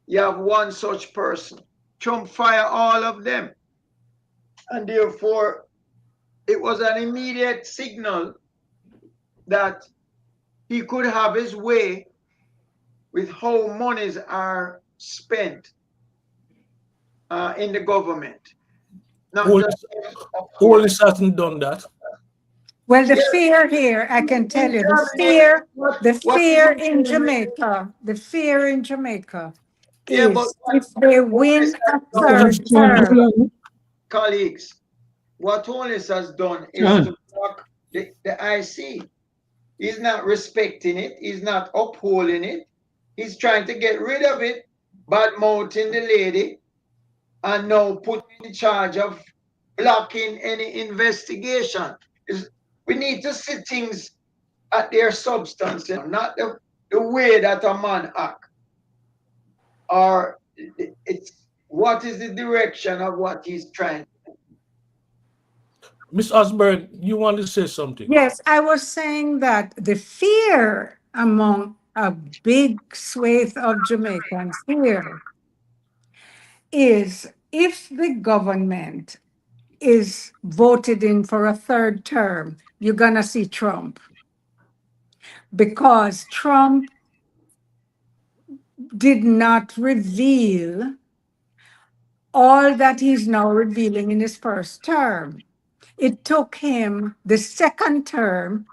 [SPEAKER 4] you have one such person. Trump fired all of them, and therefore it was an immediate signal that he could have his way with how monies are spent in the government.
[SPEAKER 1] Police hasn't done that.
[SPEAKER 2] Well, the fear here, I can tell you, the fear in Jamaica, is if they win a third term.
[SPEAKER 4] Colleagues, what Holness has done is to block the IC. He's not respecting it. He's not upholding it. He's trying to get rid of it, bad mouthing the lady, and now put in charge of blocking any investigation. We need to see things at their substance, not the way that a man acts. Or it's what is the direction of what he's trying to do.
[SPEAKER 1] Miss Osborne, you want to say something?
[SPEAKER 2] Yes, I was saying that the fear among a big swathe of Jamaicans here is if the government is voted in for a third term, you're going to see Trump. Because Trump did not reveal all that he's now revealing in his first term. It took him the second term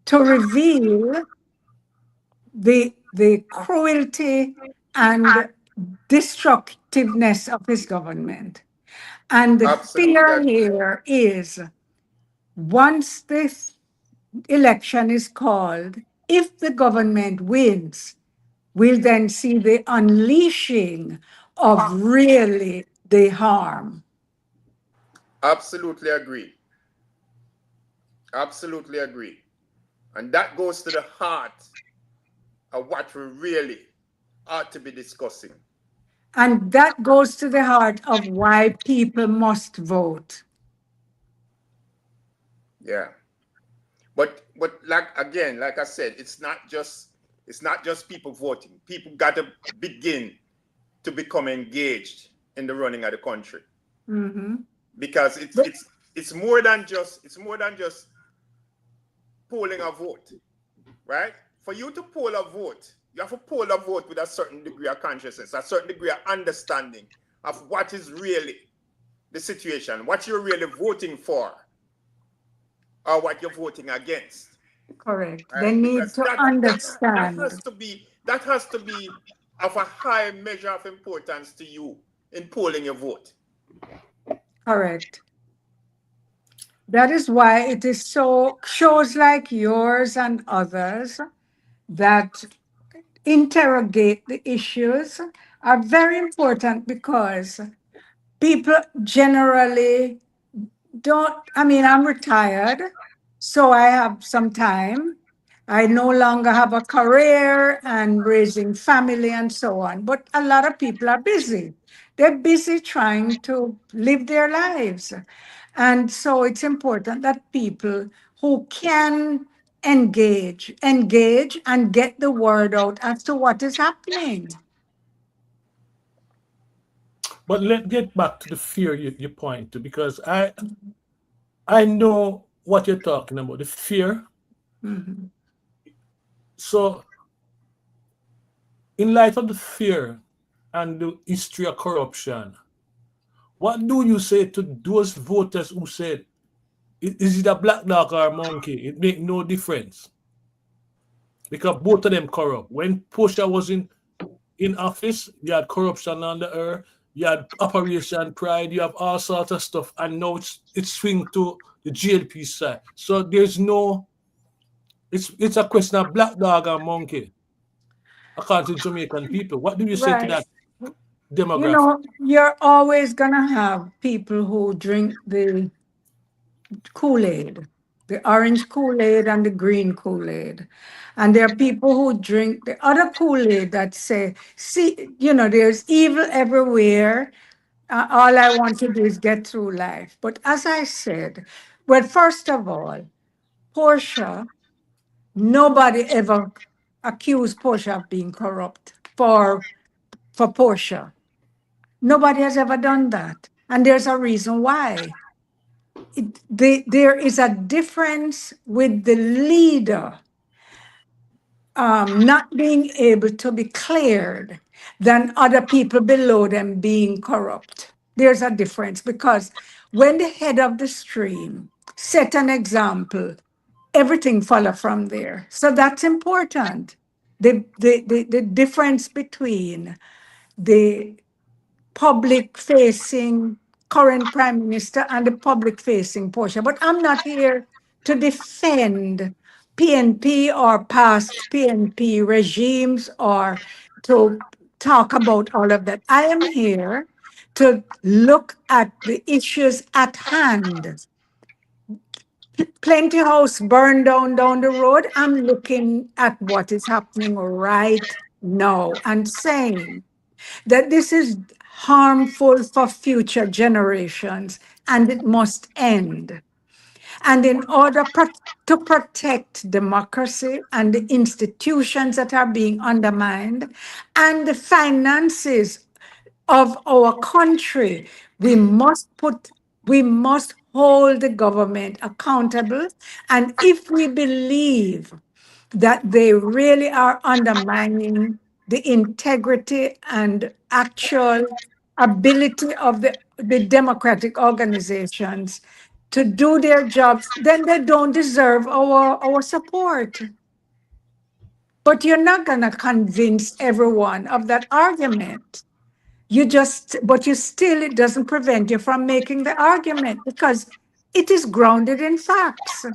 [SPEAKER 2] to reveal the cruelty and destructiveness of his government. And the fear here is once this election is called, if the government wins, we'll then see the unleashing of really the harm.
[SPEAKER 6] Absolutely agree. Absolutely agree. And that goes to the heart of what we really ought to be discussing.
[SPEAKER 2] And that goes to the heart of why people must vote.
[SPEAKER 6] Yeah. But like I said, it's not just It's not just people voting. People got to begin to become engaged in the running of the country.
[SPEAKER 2] Mm-hmm.
[SPEAKER 6] Because it's more than just polling a vote, right? For you to poll a vote, you have to poll a vote with a certain degree of consciousness, a certain degree of understanding of what is really the situation, what you're really voting for, or what you're voting against.
[SPEAKER 2] Correct.
[SPEAKER 6] Right?
[SPEAKER 2] They need
[SPEAKER 6] Because
[SPEAKER 2] to
[SPEAKER 6] that
[SPEAKER 2] understand.
[SPEAKER 6] has to be of a high measure of importance to you in polling your vote.
[SPEAKER 2] Correct. That is why it is so, shows like yours and others that interrogate the issues are very important, because people generally don't, I mean, I'm retired, so I have some time. I no longer have a career and raising family and so on, but a lot of people are busy. They're busy trying to live their lives. And so it's important that people who can engage and get the word out as to what is happening.
[SPEAKER 1] But let's get back to the fear you point to, because I know what you're talking about, the fear.
[SPEAKER 2] Mhm.
[SPEAKER 1] So, in light of the fear and the history of corruption, what do you say to those voters who said, is it a black dog or a monkey? It make no difference because both of them corrupt. When Portia was in office, you had corruption under her, you had Operation Pride, you have all sorts of stuff, and now it's swing to the GLP side. So there's no, it's a question of black dog and monkey, according to Jamaican people. What do you say to
[SPEAKER 2] Right.
[SPEAKER 1] that
[SPEAKER 2] You
[SPEAKER 1] demographic?
[SPEAKER 2] know, you're always going to have people who drink the Kool-Aid, the orange Kool-Aid and the green Kool-Aid. And there are people who drink the other Kool-Aid that say, see, you know, there's evil everywhere. All I want to do is get through life. But as I said, well, first of all, Portia, nobody ever accused Portia of being corrupt for Portia. Nobody has ever done that. And there's a reason why. There is a difference with the leader not being able to be cleared than other people below them being corrupt. There's a difference, because when the head of the stream set an example, everything follow from there. So that's important. The difference between the public facing current prime minister and the public facing Portia. But I'm not here to defend PNP or past PNP regimes or to talk about all of that. I am here to look at the issues at hand. Plenty House burned down the road. I'm looking at what is happening right now and saying that this is harmful for future generations and it must end. And in order to protect democracy and the institutions that are being undermined and the finances of our country, we must hold the government accountable. And if we believe that they really are undermining the integrity and actual ability of the democratic organizations to do their jobs, then they don't deserve our support. But you're not going to convince everyone of that argument. But you still, it doesn't prevent you from making the argument because it is grounded in facts.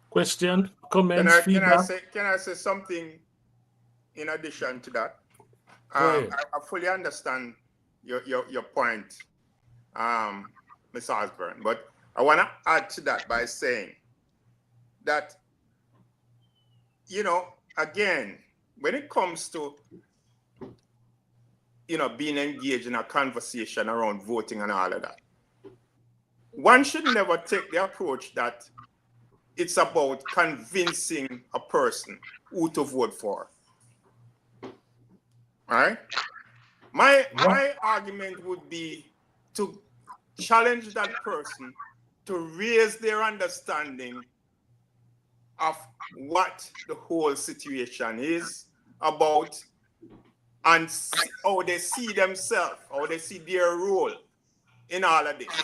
[SPEAKER 1] Question, comments, feedback?
[SPEAKER 6] Can I say something in addition to that?
[SPEAKER 1] Go ahead.
[SPEAKER 6] I fully understand your point, Ms. Osborne, but I want to add to that by saying that, you know, again, when it comes to, you know, being engaged in a conversation around voting and all of that, one should never take the approach that it's about convincing a person who to vote for. Right? My argument would be to challenge that person to raise their understanding of what the whole situation is about and how they see themselves, how they see their role in all of this.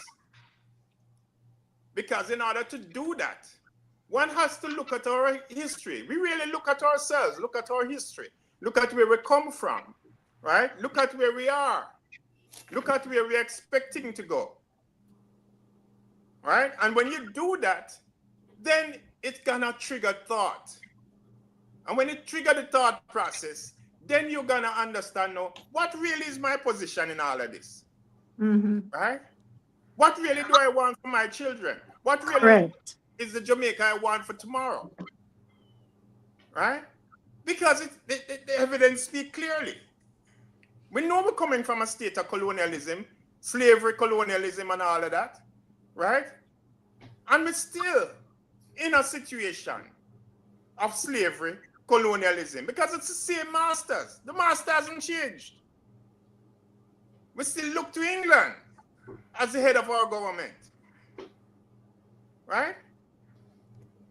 [SPEAKER 6] Because in order to do that, one has to look at our history. We really look at ourselves, look at our history, look at where we come from, right? Look at where we are. Look at where we're expecting to go, right? And when you do that, then it's gonna trigger thought. And when it triggers the thought process, then you're gonna understand now what really is my position in all of this, right? What really do I want for my children? What really
[SPEAKER 2] Correct.
[SPEAKER 6] is the Jamaica I want for tomorrow, right? Because the evidence speaks clearly. We know we're coming from a state of colonialism, slavery, colonialism, and all of that, right? And we're still in a situation of slavery, colonialism, because it's the same masters. The master hasn't changed. We still look to England as the head of our government, right?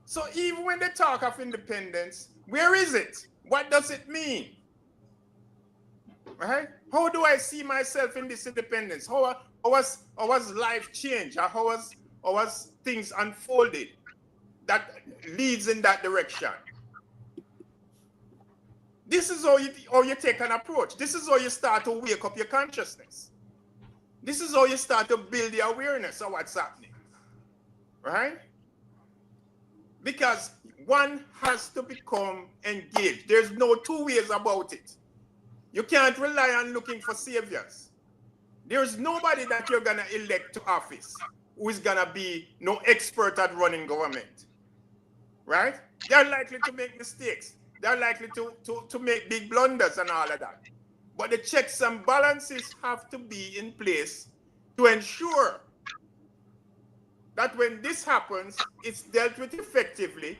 [SPEAKER 6] So even when they talk of independence, where is it? What does it mean? Right? How do I see myself in this independence? How has life changed? Or how has things unfolded that leads in that direction? This is how you take an approach. This is how you start to wake up your consciousness. This is how you start to build the awareness of what's happening, right? Because one has to become engaged. There's no two ways about it. You can't rely on looking for saviors. There's nobody that you're going to elect to office who is going to be no expert at running government, right? They're likely to make mistakes. They're likely to make big blunders and all of that. But the checks and balances have to be in place to ensure that when this happens, it's dealt with effectively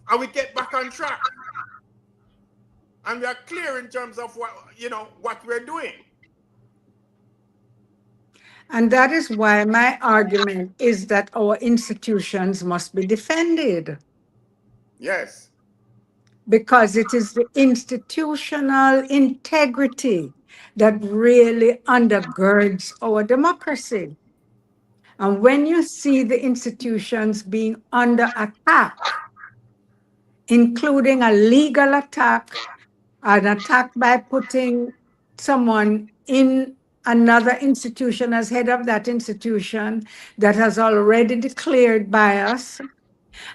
[SPEAKER 6] and we get back on track. And we are clear in terms of what we're doing.
[SPEAKER 2] And that is why my argument is that our institutions must be defended,
[SPEAKER 6] Yes.
[SPEAKER 2] because it is the institutional integrity that really undergirds our democracy. And when you see the institutions being under attack, including a legal attack, an attack by putting someone in another institution as head of that institution that has already declared bias,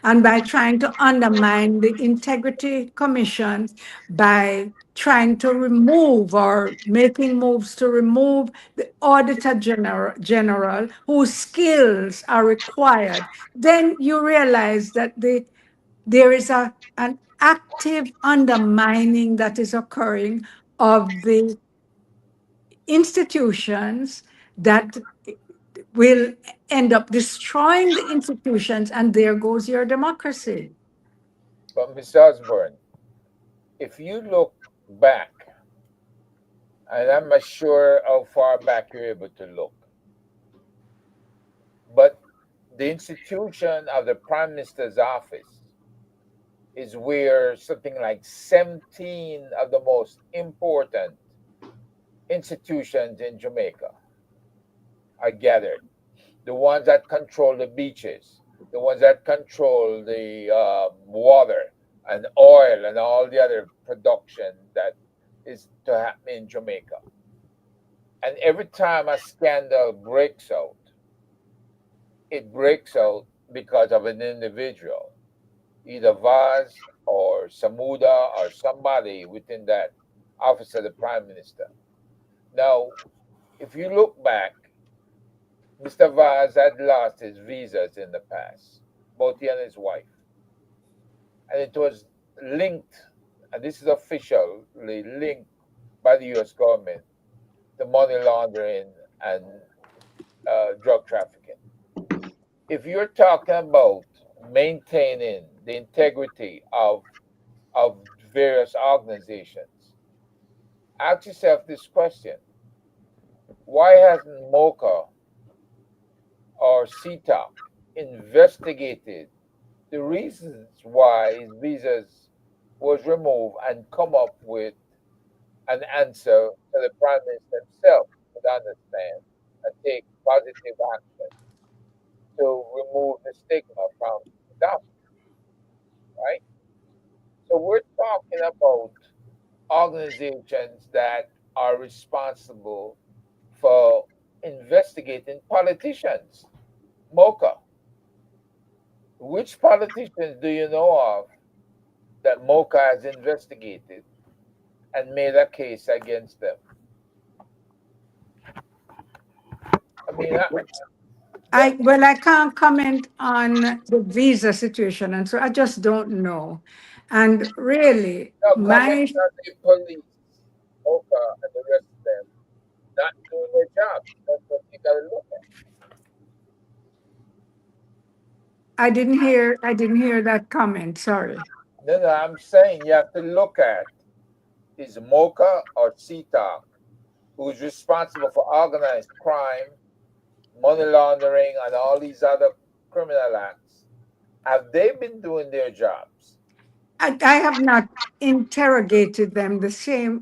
[SPEAKER 2] and by trying to undermine the Integrity Commission by trying to remove or making moves to remove the Auditor General, whose skills are required, then you realize that there is an active undermining that is occurring of the institutions that will end up destroying the institutions, and there goes your democracy.
[SPEAKER 5] But Mr. Osborne, if you look back, and I'm not sure how far back you're able to look, but the institution of the Prime Minister's office is where something like 17 of the most important institutions in Jamaica are gathered. The ones that control the beaches, the ones that control the water and oil and all the other production that is to happen in Jamaica. And every time a scandal breaks out, it breaks out because of an individual, either Vaz or Samuda or somebody within that office of the Prime Minister. Now, if you look back, Mr. Vaz had lost his visas in the past, both he and his wife. And it was linked, and this is officially linked by the US government, to money laundering and drug trafficking. If you're talking about maintaining the integrity of various organizations. Ask yourself this question: why hasn't MOCA or CTOC investigated the reasons why his visas was removed and come up with an answer to the prime minister himself would understand and take positive action to remove the stigma from that, right? So we're talking about organizations that are responsible for investigating politicians. MOCA. Which politicians do you know of that MOCA has investigated and made a case against them? I mean,
[SPEAKER 2] I can't comment on the visa situation, and so I just don't know. And really,
[SPEAKER 5] no comment
[SPEAKER 2] my
[SPEAKER 5] on the police, MOCA, and the rest of them not doing their job. That's what you got to look at.
[SPEAKER 2] I didn't hear that comment. Sorry.
[SPEAKER 5] No, no, I'm saying you have to look at is MOCA or CTOC, who's responsible for organized crime, money laundering, and all these other criminal acts. Have they been doing their jobs?
[SPEAKER 2] I have not interrogated them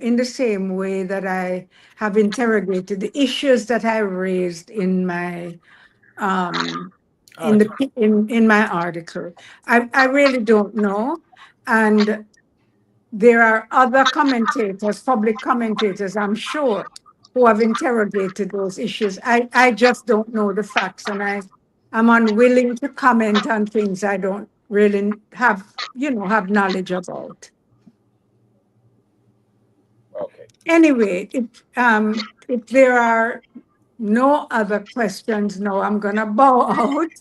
[SPEAKER 2] in the same way that I have interrogated the issues that I raised in my um,
[SPEAKER 1] Article.
[SPEAKER 2] in my article. I really don't know, and there are other commentators, public commentators, I'm sure, who have interrogated those issues. I just don't know the facts, and I'm unwilling to comment on things I don't really have knowledge about.
[SPEAKER 5] Okay.
[SPEAKER 2] Anyway, if there are no other questions, no, I'm gonna bow out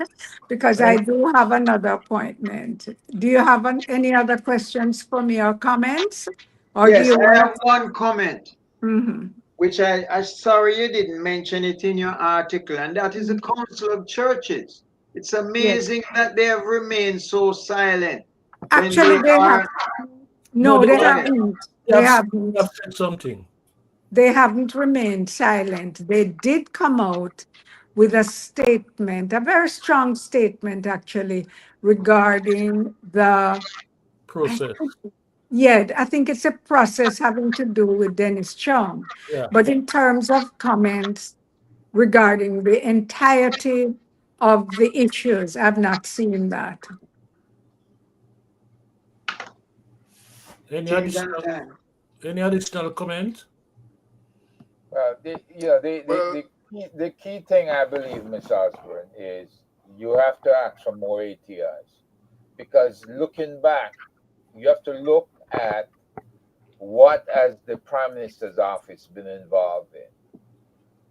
[SPEAKER 2] because I
[SPEAKER 1] Thank,
[SPEAKER 2] do have another appointment. Do you have any other questions for me or comments? Or do
[SPEAKER 4] Yes,
[SPEAKER 2] you
[SPEAKER 4] I
[SPEAKER 2] want
[SPEAKER 4] have one comment,
[SPEAKER 2] to?
[SPEAKER 4] which I sorry you didn't mention it in your article, and that is the Council of Churches. It's
[SPEAKER 2] Yes.
[SPEAKER 4] amazing that they have remained so silent when
[SPEAKER 2] Actually,
[SPEAKER 4] they
[SPEAKER 2] they have,
[SPEAKER 4] are.
[SPEAKER 1] no,
[SPEAKER 2] no, they
[SPEAKER 4] Go ahead.
[SPEAKER 2] haven't.
[SPEAKER 1] they
[SPEAKER 2] They
[SPEAKER 1] have, they
[SPEAKER 2] haven't.
[SPEAKER 1] have said something.
[SPEAKER 2] They haven't remained silent. They did come out with a statement, a very strong statement, actually, regarding I
[SPEAKER 1] Process.
[SPEAKER 2] yeah, I think it's a process having to do with Dennis Chong.
[SPEAKER 1] Yeah.
[SPEAKER 2] But in terms of comments regarding the entirety of the issues, I've not seen that.
[SPEAKER 1] Any
[SPEAKER 4] Things and
[SPEAKER 1] additional
[SPEAKER 4] time.
[SPEAKER 1] any additional comment?
[SPEAKER 5] The
[SPEAKER 6] Well,
[SPEAKER 5] the key thing I believe, Miss Osborne, is you have to ask for more ATIs because looking back, you have to look at what has the Prime Minister's office been involved in.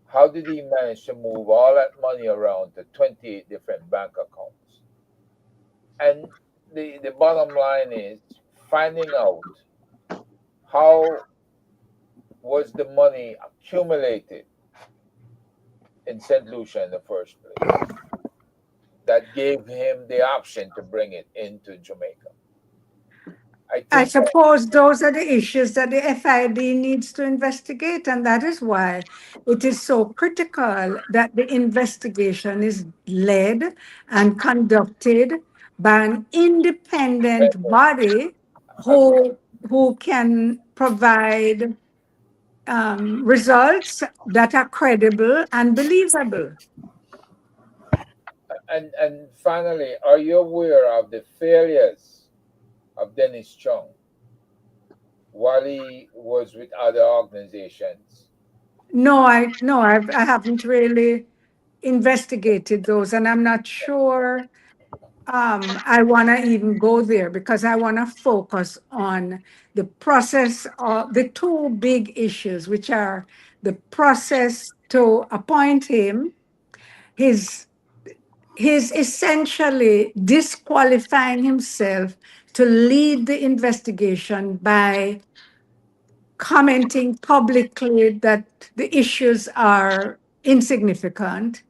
[SPEAKER 5] How did he manage to move all that money around to 28 different bank accounts? And the bottom line is finding out how was the money accumulated in St. Lucia in the first place that gave him the option to bring it into Jamaica. I
[SPEAKER 2] I
[SPEAKER 5] think that,
[SPEAKER 2] suppose those are the issues that the FID needs to investigate, and that is why it is so critical that the investigation is led and conducted by an independent body
[SPEAKER 5] agree.
[SPEAKER 2] who can provide results that are credible and believable.
[SPEAKER 5] And finally, are you aware of the failures of Dennis Chung while he was with other organizations?
[SPEAKER 2] No, I haven't really investigated those, and I'm not sure I want to even go there because I want to focus on the process of the two big issues, which are the process to appoint him, his essentially disqualifying himself to lead the investigation by commenting publicly that the issues are insignificant,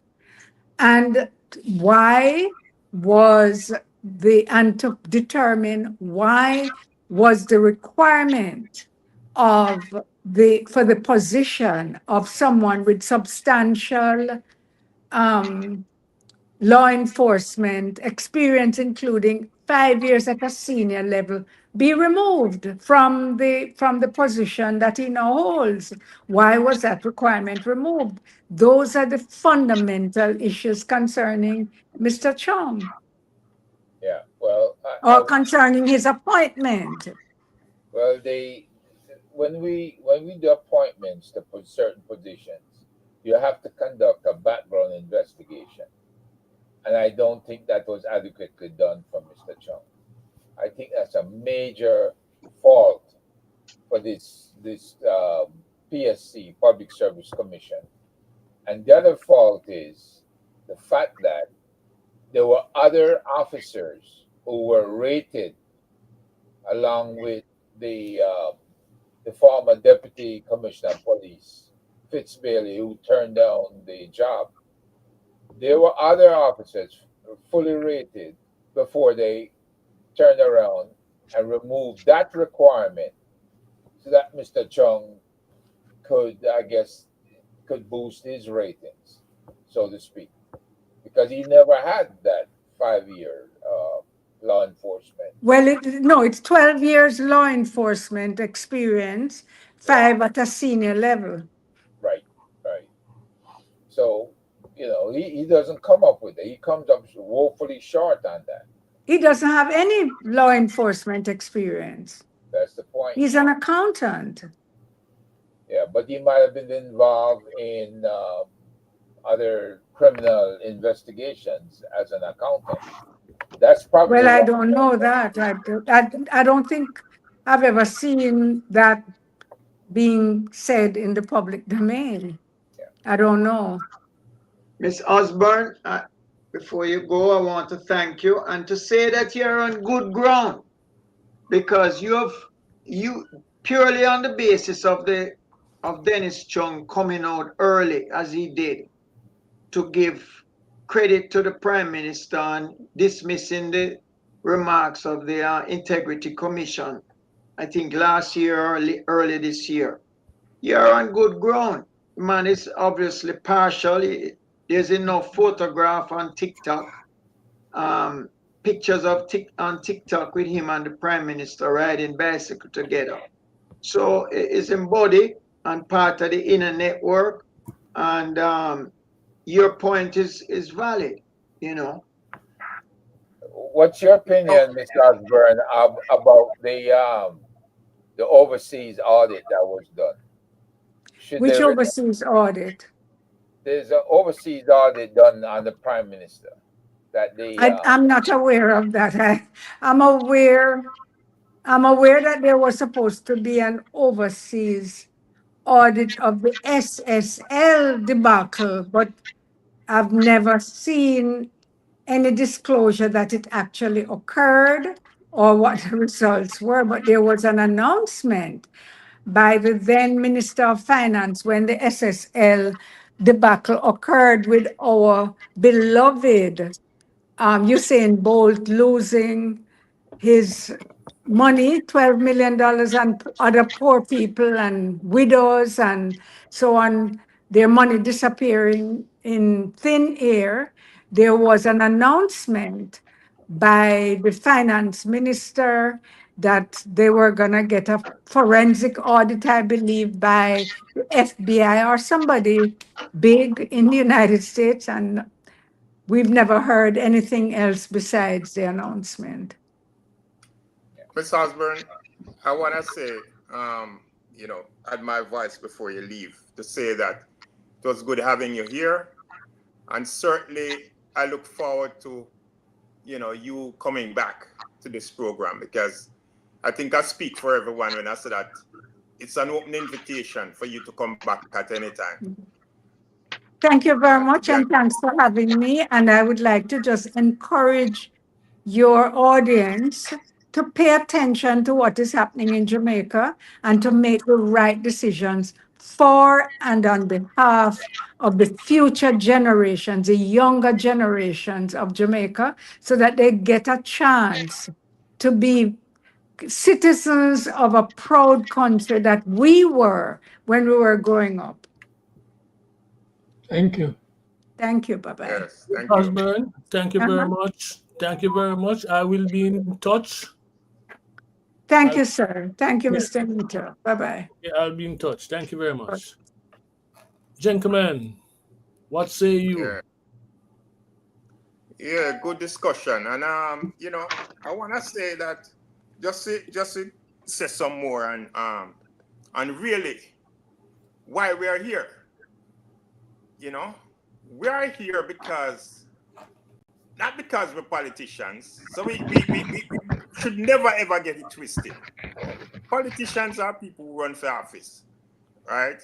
[SPEAKER 2] and why was and to determine why was the requirement of for the position of someone with substantial um, law enforcement experience, including 5 years at a senior level, be removed from the position that he now holds. Why was that requirement removed? Those are the fundamental issues concerning Mr. Chong,
[SPEAKER 5] Yeah. Well,
[SPEAKER 2] or concerning his appointment.
[SPEAKER 5] well, when we do appointments to put certain positions, you have to conduct a background investigation, and I don't think that was adequately done from Mr. Chung. I think that's a major fault for this PSC, Public Service Commission. And the other fault is the fact that there were other officers who were rated along with the former Deputy Commissioner of Police, Fitz Bailey, who turned down the job. There were other officers fully rated before they turned around and removed that requirement so that Mr. Chung could, I guess, could boost his ratings, so to speak, because he never had that 5 year law enforcement.
[SPEAKER 2] Well, no, it's 12 years law enforcement experience,
[SPEAKER 5] Yeah,
[SPEAKER 2] 5 at a senior level.
[SPEAKER 5] right, right. So, he doesn't come up with it. He comes up woefully short on that.
[SPEAKER 2] He doesn't have any law enforcement experience.
[SPEAKER 5] That's the point.
[SPEAKER 2] He's an accountant.
[SPEAKER 5] Yeah, but he might have been involved in other criminal investigations as an accountant. That's probably
[SPEAKER 2] Well, I
[SPEAKER 5] what.
[SPEAKER 2] don't know that. I don't think I've ever seen that being said in the public domain.
[SPEAKER 5] Yeah.
[SPEAKER 2] I don't know.
[SPEAKER 4] Miss Osborne, before you go, I want to thank you and to say that you're on good ground because you purely on the basis of Dennis Chung coming out early as he did to give credit to the Prime Minister and dismissing the remarks of the Integrity Commission, I think last year or early this year. You're on good ground. The man is obviously partial. There's enough photograph on TikTok, pictures on TikTok with him and the Prime Minister riding bicycle together. So it's embodied and part of the inner network. And your point is valid, you know.
[SPEAKER 5] What's your opinion, Mr. Osborne, about the overseas audit that was done? Should
[SPEAKER 2] Which
[SPEAKER 5] there
[SPEAKER 2] overseas audit?
[SPEAKER 5] There's an overseas audit done on the Prime Minister that
[SPEAKER 2] I'm not aware of that. I'm aware that there was supposed to be an overseas audit of the SSL debacle, but I've never seen any disclosure that it actually occurred or what the results were. But there was an announcement by the then Minister of Finance when the SSL debacle occurred with our beloved Usain Bolt losing his money, $12 million, and other poor people and widows and so on, their money disappearing in thin air. There was an announcement by the finance minister that they were going to get a forensic audit, I believe, by the FBI or somebody big in the United States. And we've never heard anything else besides the announcement.
[SPEAKER 6] Miss Osborne, I want to say, add my voice before you leave to say that it was good having you here. And certainly I look forward to, you coming back to this program because I think I speak for everyone when I say that it's an open invitation for you to come back at any time.
[SPEAKER 2] Thank you very much, and thanks for having me. And I would like to just encourage your audience to pay attention to what is happening in Jamaica and to make the right decisions for and on behalf of the future generations, the younger generations of Jamaica, so that they get a chance to be citizens of a proud country that we were when we were growing up.
[SPEAKER 3] Thank you.
[SPEAKER 2] Thank you. Bye-bye.
[SPEAKER 6] Yes, thank you.
[SPEAKER 1] Osborne, thank you very
[SPEAKER 2] Uh-huh.
[SPEAKER 1] much. Thank you very much. I will be in touch.
[SPEAKER 2] Thank you, sir. Thank you,
[SPEAKER 1] Yeah.
[SPEAKER 2] Mr. Nito. Bye-bye.
[SPEAKER 1] Yeah, I'll be in touch. Thank you very much. Gentlemen, what say you?
[SPEAKER 6] Yeah. Yeah, good discussion. And I wanna say that just to say some more and really why we are here. We are here because not because we're politicians. So we should never ever get it twisted. Politicians are people who run for office, right?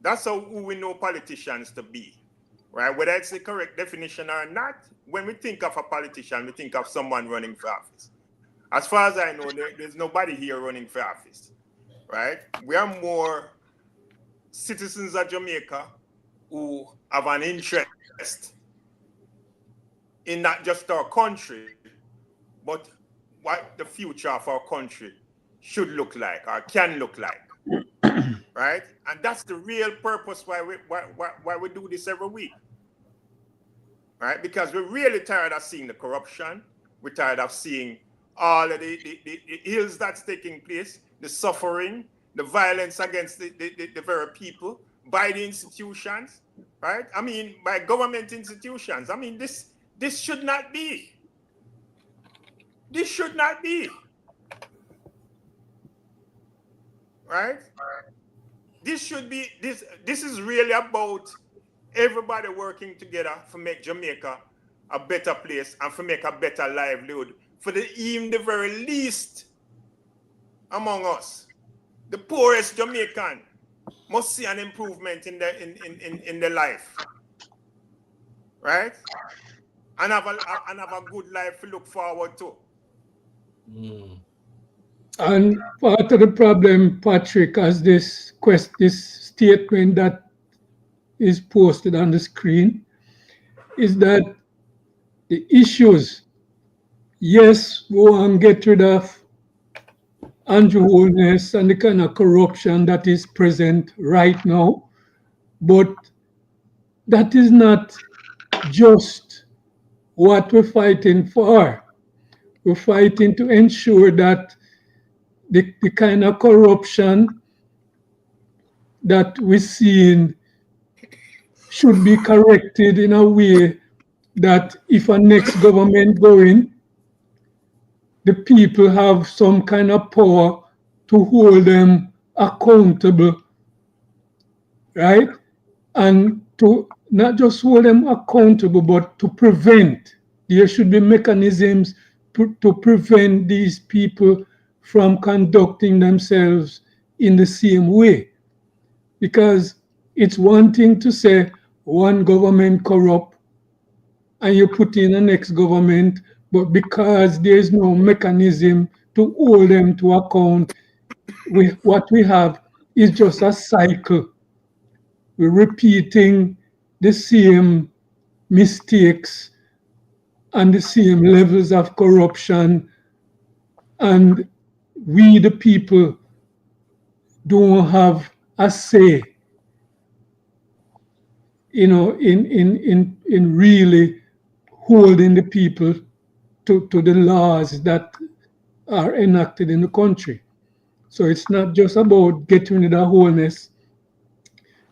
[SPEAKER 6] That's who we know politicians to be, right? Whether it's the correct definition or not, when we think of a politician, we think of someone running for office. As far as I know, there's nobody here running for office, right? We are more citizens of Jamaica who have an interest in not just our country, but what the future of our country should look like or can look like, right? And that's the real purpose why we do this every week, right? Because we're really tired of seeing the corruption. We're tired of seeing all of the ills that's taking place, the suffering, the violence against the very people by the institutions, right? I mean, by government institutions. I mean, this should not be. This should not be. Right? This should be, this is really about everybody working together to make Jamaica a better place and to make a better livelihood for even the very least among us. The poorest Jamaican must see an improvement in their life. Right? And have a good life to look forward to.
[SPEAKER 3] And part of the problem, Patrick, as this statement that is posted on the screen, is that the issues, yes, we want to get rid of Andrew Holness and the kind of corruption that is present right now, but that is not just what we're fighting for. We're fighting to ensure that the kind of corruption that we're seeing should be corrected in a way that if a next government go in, the people have some kind of power to hold them accountable, right? And to not just hold them accountable, but to prevent. There should be mechanisms to prevent these people from conducting themselves in the same way. Because it's one thing to say one government corrupt and you put in a next government, but because there is no mechanism to hold them to account, what we have is just a cycle. We're repeating the same mistakes and the same levels of corruption, and we, the people, don't have a say, in really holding the people to the laws that are enacted in the country. So it's not just about getting rid of wholeness,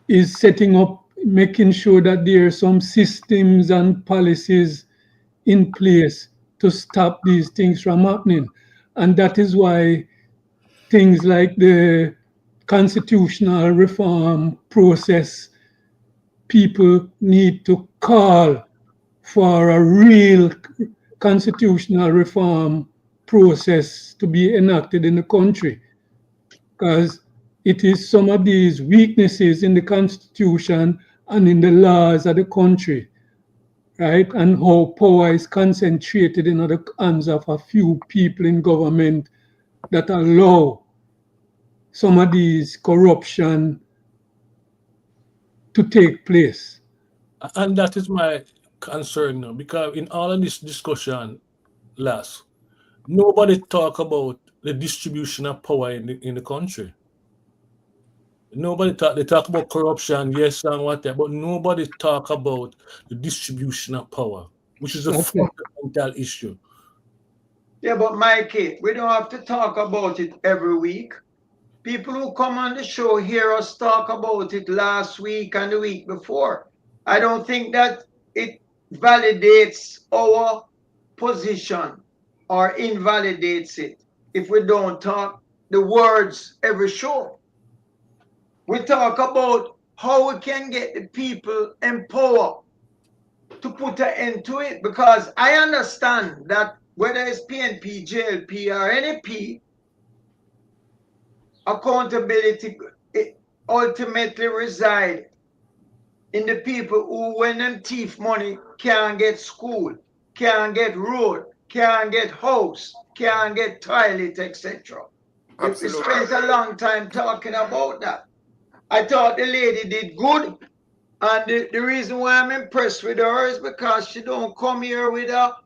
[SPEAKER 3] it's setting up, making sure that there are some systems and policies in place to stop these things from happening. And that is why things like the constitutional reform process, people need to call for a real constitutional reform process to be enacted in the country, because it is some of these weaknesses in the constitution and in the laws of the country, right? And how power is concentrated in the hands of a few people in government that allow some of these corruption to take place.
[SPEAKER 1] And that is my concern now, because in all of this discussion last, nobody talk about the distribution of power in the country. Nobody talk. They talk about corruption, yes, and whatever, but nobody talk about the distribution of power, which is a
[SPEAKER 3] Okay.
[SPEAKER 1] fundamental issue.
[SPEAKER 4] Yeah, but Mikey, we don't have to talk about it every week. People who come on the show hear us talk about it last week and the week before. I don't think that it validates our position or invalidates it if we don't talk the words every show. We talk about how we can get the people empowered to put an end to it, because I understand that whether it's PNP, JLP, or NAP, accountability ultimately reside in the people who, when them thief money, can't get school, can't get road, can't get house, can't get toilet, etc. We
[SPEAKER 6] Absolutely.
[SPEAKER 4] spent a long time talking about that. I thought the lady did good, and the reason why I'm impressed with her is because she don't come here with well,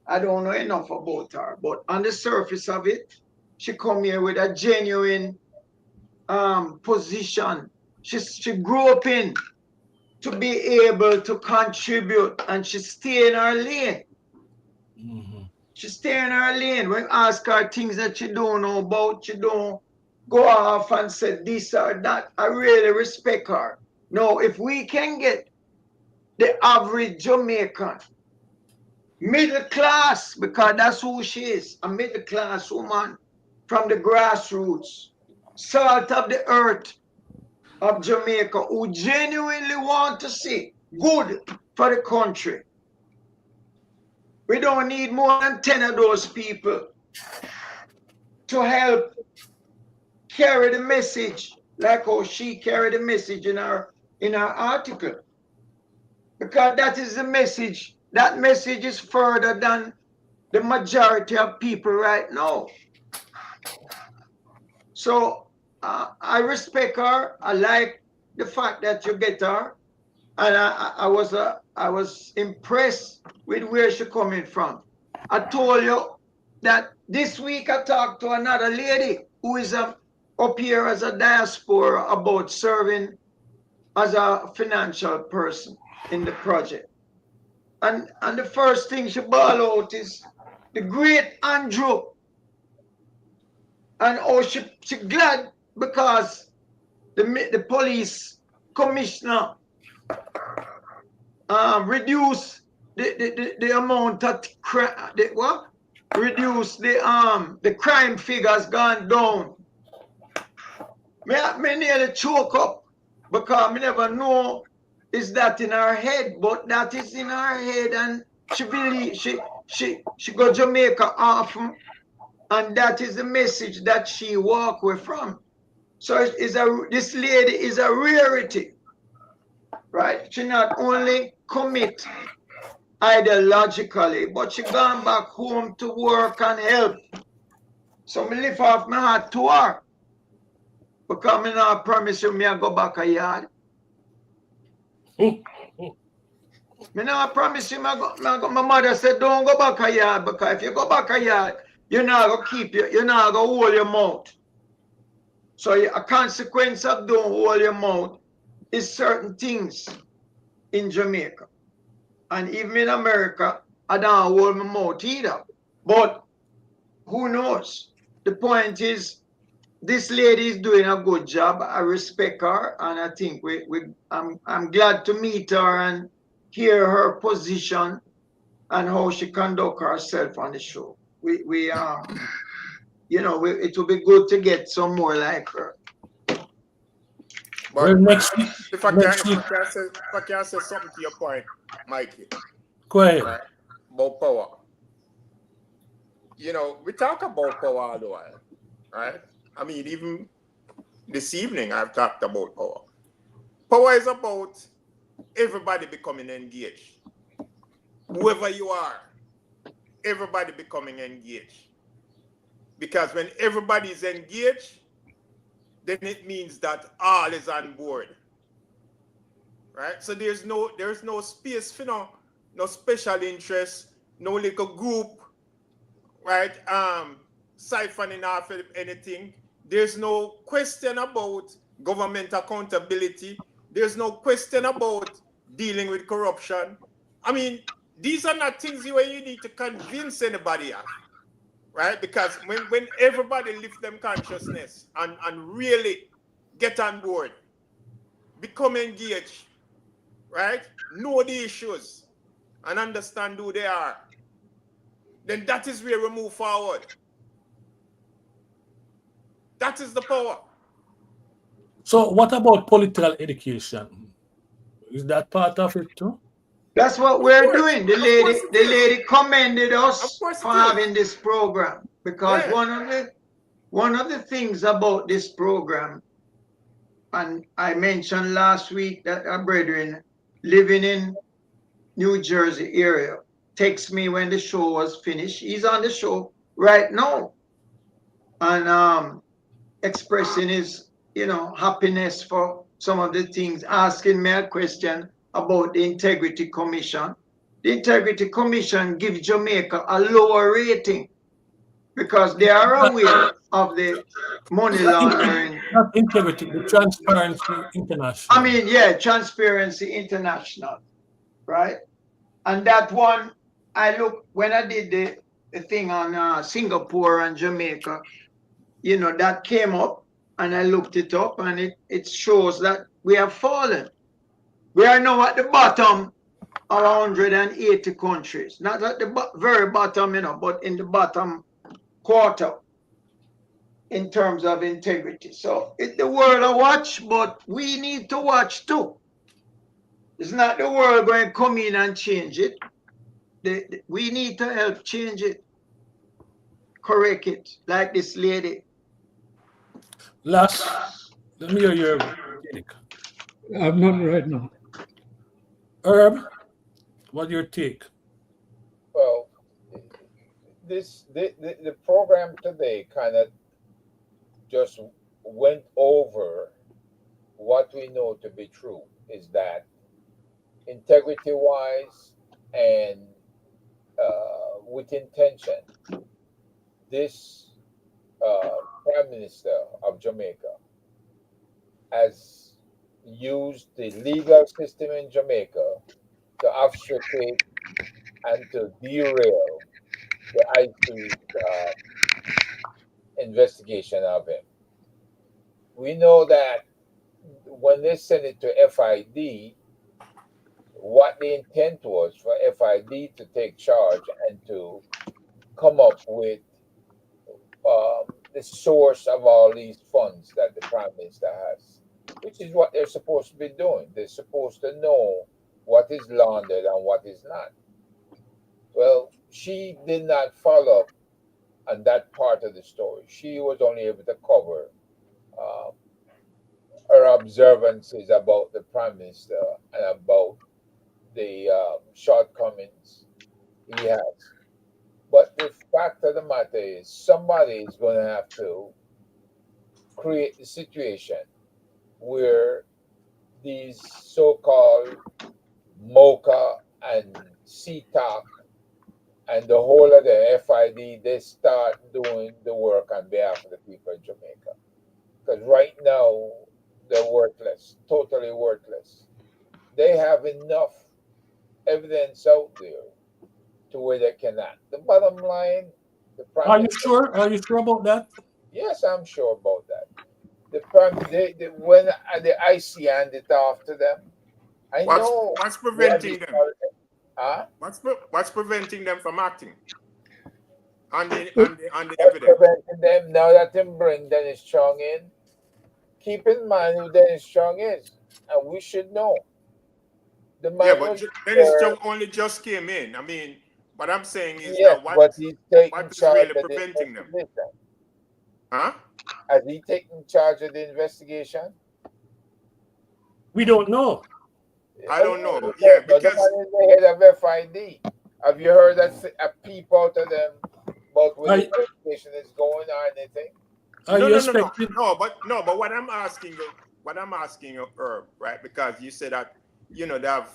[SPEAKER 4] I don't know enough about her, but on the surface of it, she come here with a genuine position. She grew up in to be able to contribute, and she stay in her lane.
[SPEAKER 1] Mhm.
[SPEAKER 4] She stay in her lane. When ask her things that she don't know about, she don't go off and say this or that. I really respect her. Now, if we can get the average Jamaican, middle class, because that's who she is, a middle class woman from the grassroots, salt of the earth of Jamaica, who genuinely want to see good for the country. We don't need more than 10 of those people to help carry the message like how she carried the message in her article. Because that is the message. That message is further than the majority of people right now. So I respect her. I like the fact that you get her, and I was impressed with where she coming from. I told you that this week I talked to another lady who is up here as a diaspora about serving as a financial person in the project. And the first thing she brought out is the great Andrew, and oh, she glad because the police commissioner reduce the amount of reduce the crime figures gone down. Me nearly choke up because me never know is that in her head, but that is in her head, and she believe she go Jamaica often, and that is the message that she walk away from. So this lady is a rarity, right? She not only commit ideologically, but she gone back home to work and help. So me lift off my heart to her, because me not promise you me I go back a yard. Me not promise you my mother said don't go back a yard, because if you go back a yard, you're not gonna you're not gonna hold your mouth. So a consequence of don't hold your mouth is certain things in Jamaica. And even in America, I don't hold my mouth either. But who knows? The point is, this lady is doing a good job. I respect her, and I think I'm glad to meet her and hear her position and how she conduct herself on the show. It will be good to get some more like her.
[SPEAKER 1] Well,
[SPEAKER 6] But
[SPEAKER 1] next week,
[SPEAKER 6] if I
[SPEAKER 1] next week,
[SPEAKER 6] can say something to your point, Mikey,
[SPEAKER 1] go ahead.
[SPEAKER 6] right? About power. We talk about power all the while, right? I mean, even this evening I've talked about power. Power is about everybody becoming engaged. Whoever you are, everybody becoming engaged. Because when everybody is engaged, then it means that all is on board. Right? So there's no space for no special interest, no little group, right? Siphoning off anything. There's no question about government accountability. There's no question about dealing with corruption. I mean, these are not things where you need to convince anybody of, right? Because when everybody lift them consciousness and really get on board, become engaged, right? Know the issues and understand who they are, then that is where we move forward. That is the power.
[SPEAKER 1] So, what about political education? Is that part of it too?
[SPEAKER 4] That's what
[SPEAKER 6] Of
[SPEAKER 4] we're
[SPEAKER 6] course,
[SPEAKER 4] doing.
[SPEAKER 6] of course
[SPEAKER 4] The
[SPEAKER 6] it is.
[SPEAKER 4] lady commended
[SPEAKER 6] Of
[SPEAKER 4] us
[SPEAKER 6] course
[SPEAKER 4] for
[SPEAKER 6] it is.
[SPEAKER 4] having this program because
[SPEAKER 6] Yeah.
[SPEAKER 4] one of the things about this program, and I mentioned last week that our brethren living in New Jersey area text me when the show was finished. He's on the show right now and expressing his happiness for some of the things, asking me a question about the Integrity Commission. The Integrity Commission gives Jamaica a lower rating because they are
[SPEAKER 1] Not,
[SPEAKER 4] aware of the money
[SPEAKER 1] not,
[SPEAKER 4] laundering.
[SPEAKER 1] not integrity, the Transparency
[SPEAKER 4] I
[SPEAKER 1] International.
[SPEAKER 4] mean, yeah, Transparency International, right? And that one, I look when I did the thing on Singapore and Jamaica, that came up and I looked it up and it shows that we have fallen. We are now at the bottom of 180 countries, not at the very bottom, but in the bottom quarter in terms of integrity. So it's the world to watch, but we need to watch too. It's not the world going to come in and change it. We need to help change it, correct it, like this lady.
[SPEAKER 1] Last, let me hear your take.
[SPEAKER 3] I'm not right now.
[SPEAKER 1] Herb, what's your take?
[SPEAKER 5] Well, the program today kind of just went over what we know to be true is that integrity wise and with intention, this prime minister of Jamaica has used the legal system in Jamaica to obfuscate and to derail the IC's investigation of him. We know that when they sent it to FID, what the intent was for FID to take charge and to come up with the source of all these funds that the prime minister has, which is what they're supposed to be doing. They're supposed to know what is laundered and what is not. Well, she did not follow up on that part of the story. She was only able to cover uh, her observances about the prime minister and about the shortcomings he has. But the fact of the matter is, somebody is going to have to create the situation where these so-called MOCA and CTOC and the whole of the FID, they start doing the work on behalf of the people of Jamaica. Because right now, they're worthless, totally worthless. They have enough evidence out there to where they cannot. The bottom line, the prime
[SPEAKER 1] Are you
[SPEAKER 5] minister,
[SPEAKER 1] sure? Are you sure about that?
[SPEAKER 5] yes, I'm sure about that. The prime, when the IC handed it off to them, I
[SPEAKER 6] What's
[SPEAKER 5] know
[SPEAKER 6] what's
[SPEAKER 5] what they
[SPEAKER 6] preventing them?
[SPEAKER 5] call it. Huh?
[SPEAKER 6] What's preventing them from acting on
[SPEAKER 3] But
[SPEAKER 6] the
[SPEAKER 5] What's
[SPEAKER 6] evidence?
[SPEAKER 5] preventing them now that they bring Dennis Strong in? Keep in mind who Dennis Strong is, and we should know. The
[SPEAKER 6] Yeah,
[SPEAKER 5] man
[SPEAKER 6] but
[SPEAKER 5] was
[SPEAKER 6] Dennis
[SPEAKER 5] there,
[SPEAKER 6] Chung only just came in. I mean, what I'm saying is
[SPEAKER 5] yes,
[SPEAKER 6] that
[SPEAKER 5] but he's taking
[SPEAKER 6] what is
[SPEAKER 5] charge
[SPEAKER 6] really
[SPEAKER 5] of the
[SPEAKER 6] preventing them?
[SPEAKER 5] investigation.
[SPEAKER 6] Huh?
[SPEAKER 5] Has he taken charge of the investigation?
[SPEAKER 1] We don't know.
[SPEAKER 6] I
[SPEAKER 5] Oh,
[SPEAKER 6] don't
[SPEAKER 5] yeah,
[SPEAKER 6] know.
[SPEAKER 5] we
[SPEAKER 6] Yeah,
[SPEAKER 5] don't know. The
[SPEAKER 6] because
[SPEAKER 5] man is the head of FID. Have you heard a peep out of them about where
[SPEAKER 1] Are,
[SPEAKER 5] the investigation is going or anything?
[SPEAKER 1] Are
[SPEAKER 6] No,
[SPEAKER 1] you
[SPEAKER 6] no, no, no,
[SPEAKER 1] expecting?
[SPEAKER 6] no. But what I'm asking you, Herb, right? Because you said that they have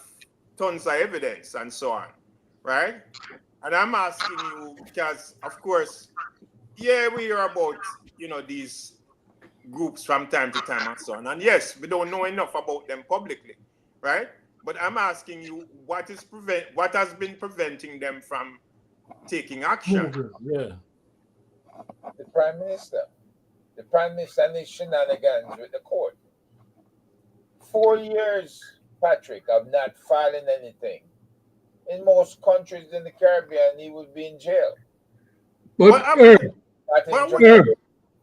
[SPEAKER 6] tons of evidence and so on, right? And I'm asking you because, of course, yeah, we hear about these groups from time to time and so on, and yes, we don't know enough about them publicly, right? But I'm asking you, what has been preventing them from taking action?
[SPEAKER 1] Moving, yeah.
[SPEAKER 5] The Prime Minister. The Prime Minister and his shenanigans with the court. 4 years, Patrick, of not filing anything. In most countries in the Caribbean, he would be in jail.
[SPEAKER 3] But
[SPEAKER 6] But
[SPEAKER 3] Herb,
[SPEAKER 6] but
[SPEAKER 5] Not in
[SPEAKER 6] I would,
[SPEAKER 3] Herb,
[SPEAKER 5] Jamaica.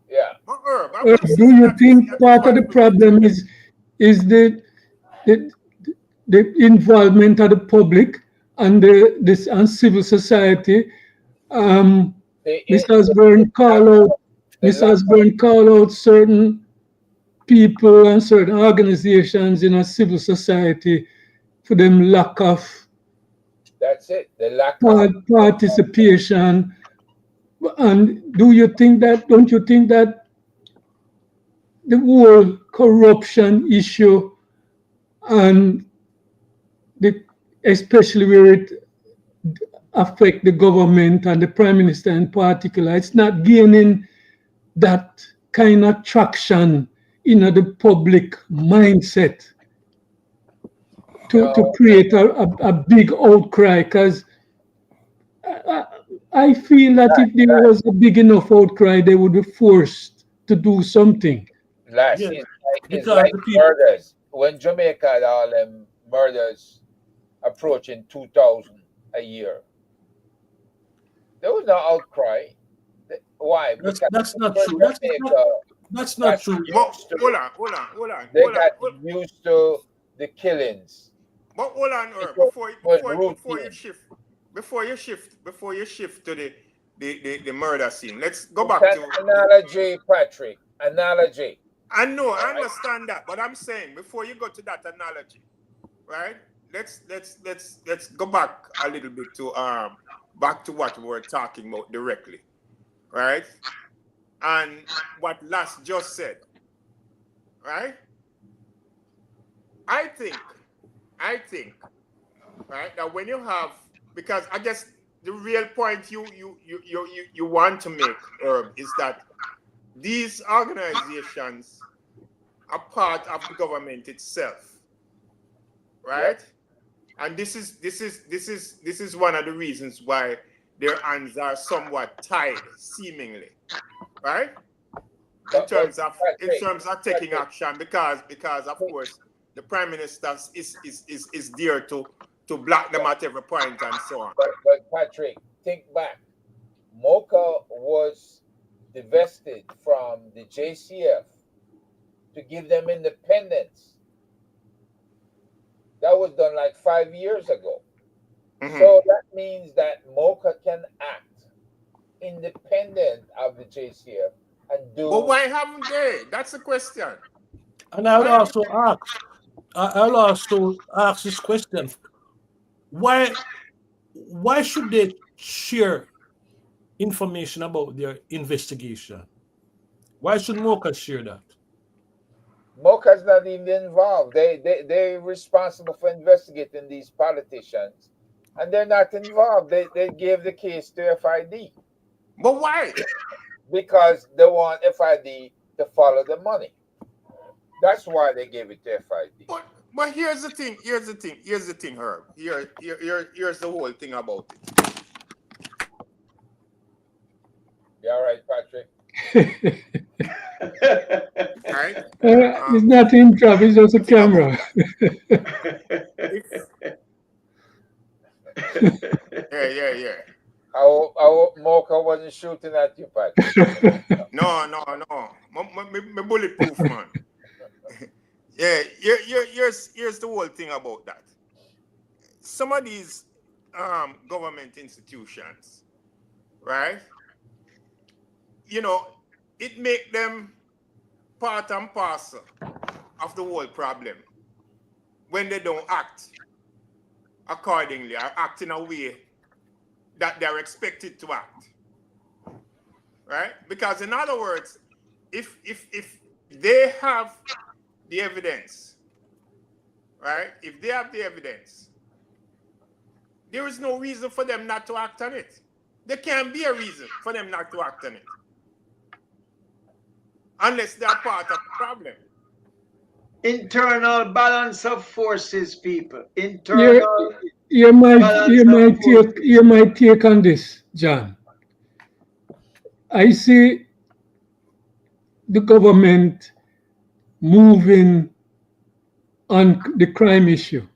[SPEAKER 5] Yeah.
[SPEAKER 6] but Herb, I
[SPEAKER 3] Herb,
[SPEAKER 6] wouldn't
[SPEAKER 3] do
[SPEAKER 6] say
[SPEAKER 3] you
[SPEAKER 6] that
[SPEAKER 3] think
[SPEAKER 6] that is
[SPEAKER 3] part of
[SPEAKER 6] what
[SPEAKER 3] the
[SPEAKER 6] preventing
[SPEAKER 3] problem
[SPEAKER 6] them.
[SPEAKER 3] is the, the involvement of the public and this and civil society? Um,
[SPEAKER 5] The,
[SPEAKER 3] Mr.
[SPEAKER 5] the,
[SPEAKER 3] Osborne
[SPEAKER 5] lack
[SPEAKER 3] call out,
[SPEAKER 5] of, the
[SPEAKER 3] Mr.
[SPEAKER 5] lack of,
[SPEAKER 3] Osborne call out certain people and certain organizations in a civil society for them lack of
[SPEAKER 5] that's it. The lack of,
[SPEAKER 3] participation. And don't you think that the whole corruption issue and the, especially where it affect the government and the prime minister in particular, it's not gaining that kind of traction in the public mindset to
[SPEAKER 5] no,
[SPEAKER 3] create a big outcry because I, I feel that if there
[SPEAKER 5] that,
[SPEAKER 3] was a big enough outcry, they would be forced to do something.
[SPEAKER 5] last
[SPEAKER 1] Yeah,
[SPEAKER 5] it's
[SPEAKER 1] because
[SPEAKER 5] like
[SPEAKER 1] the people.
[SPEAKER 5] murders. When Jamaica had all them murders approaching 2,000 a year, there was no outcry. Why?
[SPEAKER 1] That's
[SPEAKER 5] Because
[SPEAKER 1] that's not true.
[SPEAKER 5] Jamaica
[SPEAKER 1] That's not
[SPEAKER 5] got
[SPEAKER 1] true.
[SPEAKER 6] But
[SPEAKER 5] used to
[SPEAKER 6] hold on, hold on, hold on,
[SPEAKER 5] they
[SPEAKER 6] hold on.
[SPEAKER 5] got used to the killings.
[SPEAKER 6] But hold on,
[SPEAKER 5] It
[SPEAKER 6] Herb,
[SPEAKER 5] was, was
[SPEAKER 6] before you
[SPEAKER 5] routine.
[SPEAKER 6] shift, before you shift to the murder scene. Let's go
[SPEAKER 5] It's
[SPEAKER 6] back
[SPEAKER 5] an
[SPEAKER 6] to.
[SPEAKER 5] analogy, Patrick. Analogy.
[SPEAKER 6] I know,
[SPEAKER 5] All
[SPEAKER 6] I
[SPEAKER 5] right.
[SPEAKER 6] understand that, but I'm saying before you go to that analogy, right? Let's go back a little bit to back to what we were talking about directly, right? And what Last just said, right? I think, I think, right, that when you have, because I guess the real point you want to make, Herb, is that these organizations are part of the government itself,
[SPEAKER 5] Yep.
[SPEAKER 6] right? And this is one of the reasons why their hands are somewhat tied, seemingly, right? In
[SPEAKER 5] But
[SPEAKER 6] terms of
[SPEAKER 5] Patrick,
[SPEAKER 6] taking
[SPEAKER 5] Patrick,
[SPEAKER 6] action, because of course the prime minister is there to block them at every point and so on.
[SPEAKER 5] but Patrick, think back. Mocha was divested from the JCF to give them independence. That was done like 5 years ago.
[SPEAKER 6] Mhm.
[SPEAKER 5] So that means that Mocha can act independent of the JCF and
[SPEAKER 6] But
[SPEAKER 5] do.
[SPEAKER 6] why haven't they? That's the question.
[SPEAKER 1] And I would
[SPEAKER 6] Why haven't
[SPEAKER 1] also ask, I'll also ask this question: Why why should they share information about their investigation? Why should Mocha share that?
[SPEAKER 5] Mocha's not even involved. They're responsible for investigating these politicians, and they're not involved. They gave the case to FID
[SPEAKER 6] But why?
[SPEAKER 5] because they want FID to follow the money. That's why they gave it to FID.
[SPEAKER 6] But here's the thing, Herb. Here's the whole thing about it.
[SPEAKER 5] You all right, Patrick?
[SPEAKER 6] Right?
[SPEAKER 3] It's not him, Trav, it's just a
[SPEAKER 6] The thing about
[SPEAKER 3] camera.
[SPEAKER 6] that. If, yeah.
[SPEAKER 5] How Mocha wasn't shooting at you, Patrick?
[SPEAKER 6] No. Me bulletproof, man. Yeah, here's the whole thing about that. Some of these government institutions, right? It make them part and parcel of the whole problem when they don't act accordingly or act in a way that they're expected to act, right? Because in other words, if they have the evidence, right? If they have the evidence, there is no reason for them not to act on it. There can't be a reason for them not to act on it. Unless they are part of the problem.
[SPEAKER 4] Internal balance of forces, people.
[SPEAKER 3] You,
[SPEAKER 4] Internal
[SPEAKER 3] you might
[SPEAKER 4] balance of forces.
[SPEAKER 3] you might take on this, John. I see the government moving on the crime issue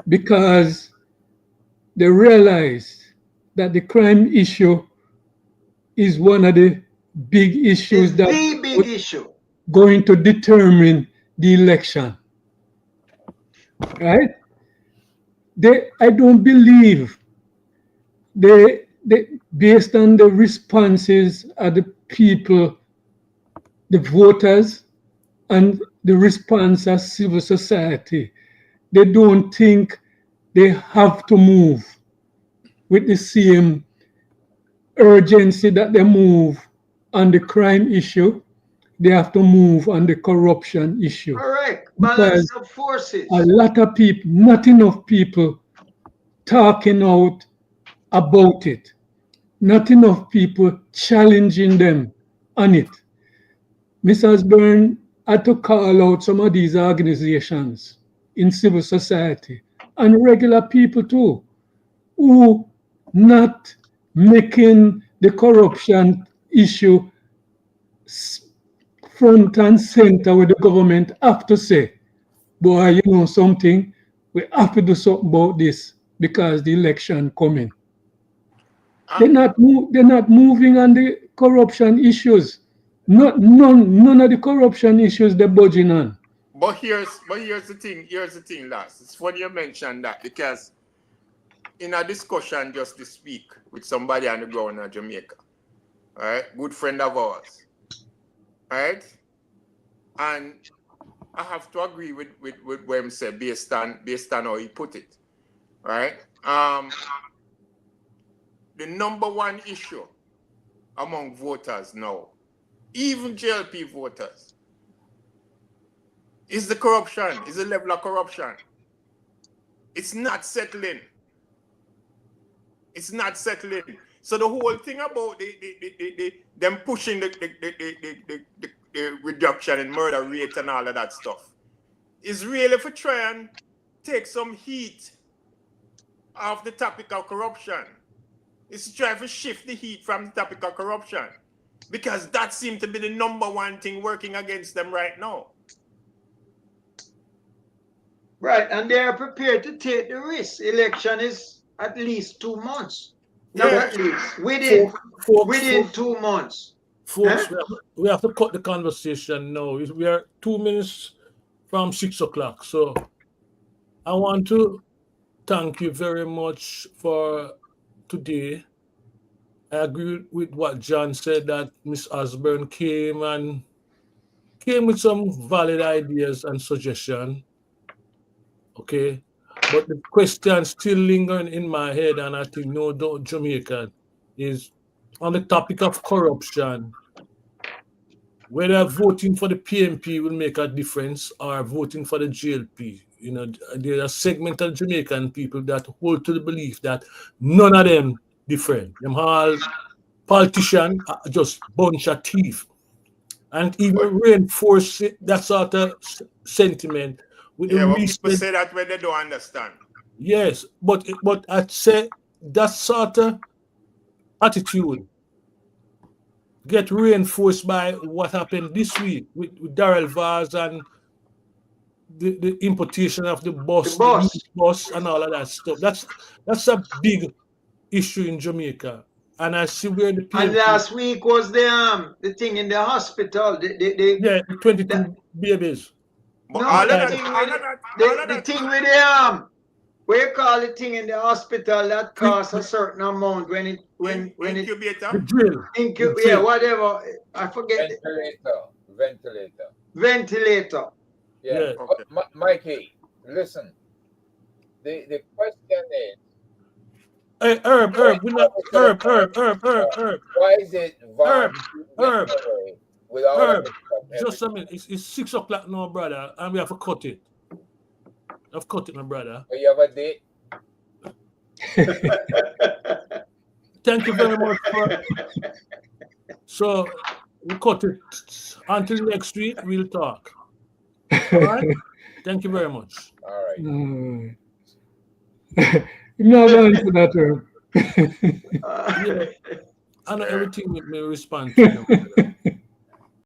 [SPEAKER 3] because they realize that the crime issue is one of the big issues
[SPEAKER 4] It's
[SPEAKER 3] that
[SPEAKER 4] the big issue.
[SPEAKER 3] going to determine the election. Right? I don't believe based on the responses of the people, the voters, and the response of civil society, they don't think they have to move with the same urgency that they move on the crime issue. They have to move on the corruption issue.
[SPEAKER 4] Correct.
[SPEAKER 3] Because
[SPEAKER 4] Balance of forces.
[SPEAKER 3] a lot of people, not enough people, talking out about it. Not enough people challenging them on it. Mr. Osborne had to call out some of these organizations in civil society and regular people too, who not making the corruption issue front and center with the government have to say, boy, you know something, we have to do something about this because the election coming. They're not moving on the corruption issues. None of the corruption issues they're budging on.
[SPEAKER 6] But here's the thing. Here's the thing, Lars. It's funny you mentioned that because in a discussion just this week with somebody on the ground in Jamaica, right? Good friend of ours, right? And I have to agree with what he said based on how he put it, right? The number one issue among voters now, even JLP voters, is the corruption, is the level of corruption. It's not settling. It's not settling. So the whole thing about them pushing the reduction in murder rate and all of that stuff is really for try and take some heat off the topic of corruption. It's to try to shift the heat from the topic of corruption because that seems to be the number one thing working against them right now.
[SPEAKER 4] Right, and they are prepared to take the risk. Election is at least 2 months. Not
[SPEAKER 6] Yeah.
[SPEAKER 4] at least. Within 2 months.
[SPEAKER 1] Folks, we have to cut the conversation now. We are 2 minutes from 6 o'clock. So I want to thank you very much for today. I agree with what John said that Miss Osborne came with some valid ideas and suggestions. Okay. But the question still lingering in my head, and I think no doubt Jamaica, is on the topic of corruption. Whether voting for the PMP will make a difference or voting for the JLP. You know, there's a segment of Jamaican people that hold to the belief that none of them different. Them all politicians are just bunch of thieves. And even reinforce that sort of sentiment with the
[SPEAKER 6] Well,
[SPEAKER 1] recent.
[SPEAKER 6] people say that when they don't understand.
[SPEAKER 1] Yes, but I'd say that sort of attitude get reinforced by what happened this week with Darrell Vaz and the importation of the bus and all of that stuff. That's a big issue in Jamaica. And I see where the people.
[SPEAKER 4] And last week was the thing in the hospital.
[SPEAKER 1] The 22 babies.
[SPEAKER 4] But no, the thing with the what you call the thing in the hospital that costs a certain amount when
[SPEAKER 6] incubator?
[SPEAKER 1] The drill.
[SPEAKER 4] Yeah, whatever. I forget. Ventilator.
[SPEAKER 5] Yeah. Mikey, listen. The question is,
[SPEAKER 1] Hey, Herb, we not Herb.
[SPEAKER 5] Why is it Von
[SPEAKER 1] Herb,
[SPEAKER 5] getting
[SPEAKER 1] Herb,
[SPEAKER 5] away with all of
[SPEAKER 1] Herb.
[SPEAKER 5] this stuff
[SPEAKER 1] Just a
[SPEAKER 5] every
[SPEAKER 1] minute. It's 6 o'clock now, brother, and we have to cut it. I've cut it, my brother.
[SPEAKER 5] time? You have a date?
[SPEAKER 1] Thank you very much for. So we cut it until next week. We'll talk. All right. Thank you very much.
[SPEAKER 5] All right.
[SPEAKER 3] I'm not going to answer that, Herb.
[SPEAKER 1] Yeah, I know everything may respond to you.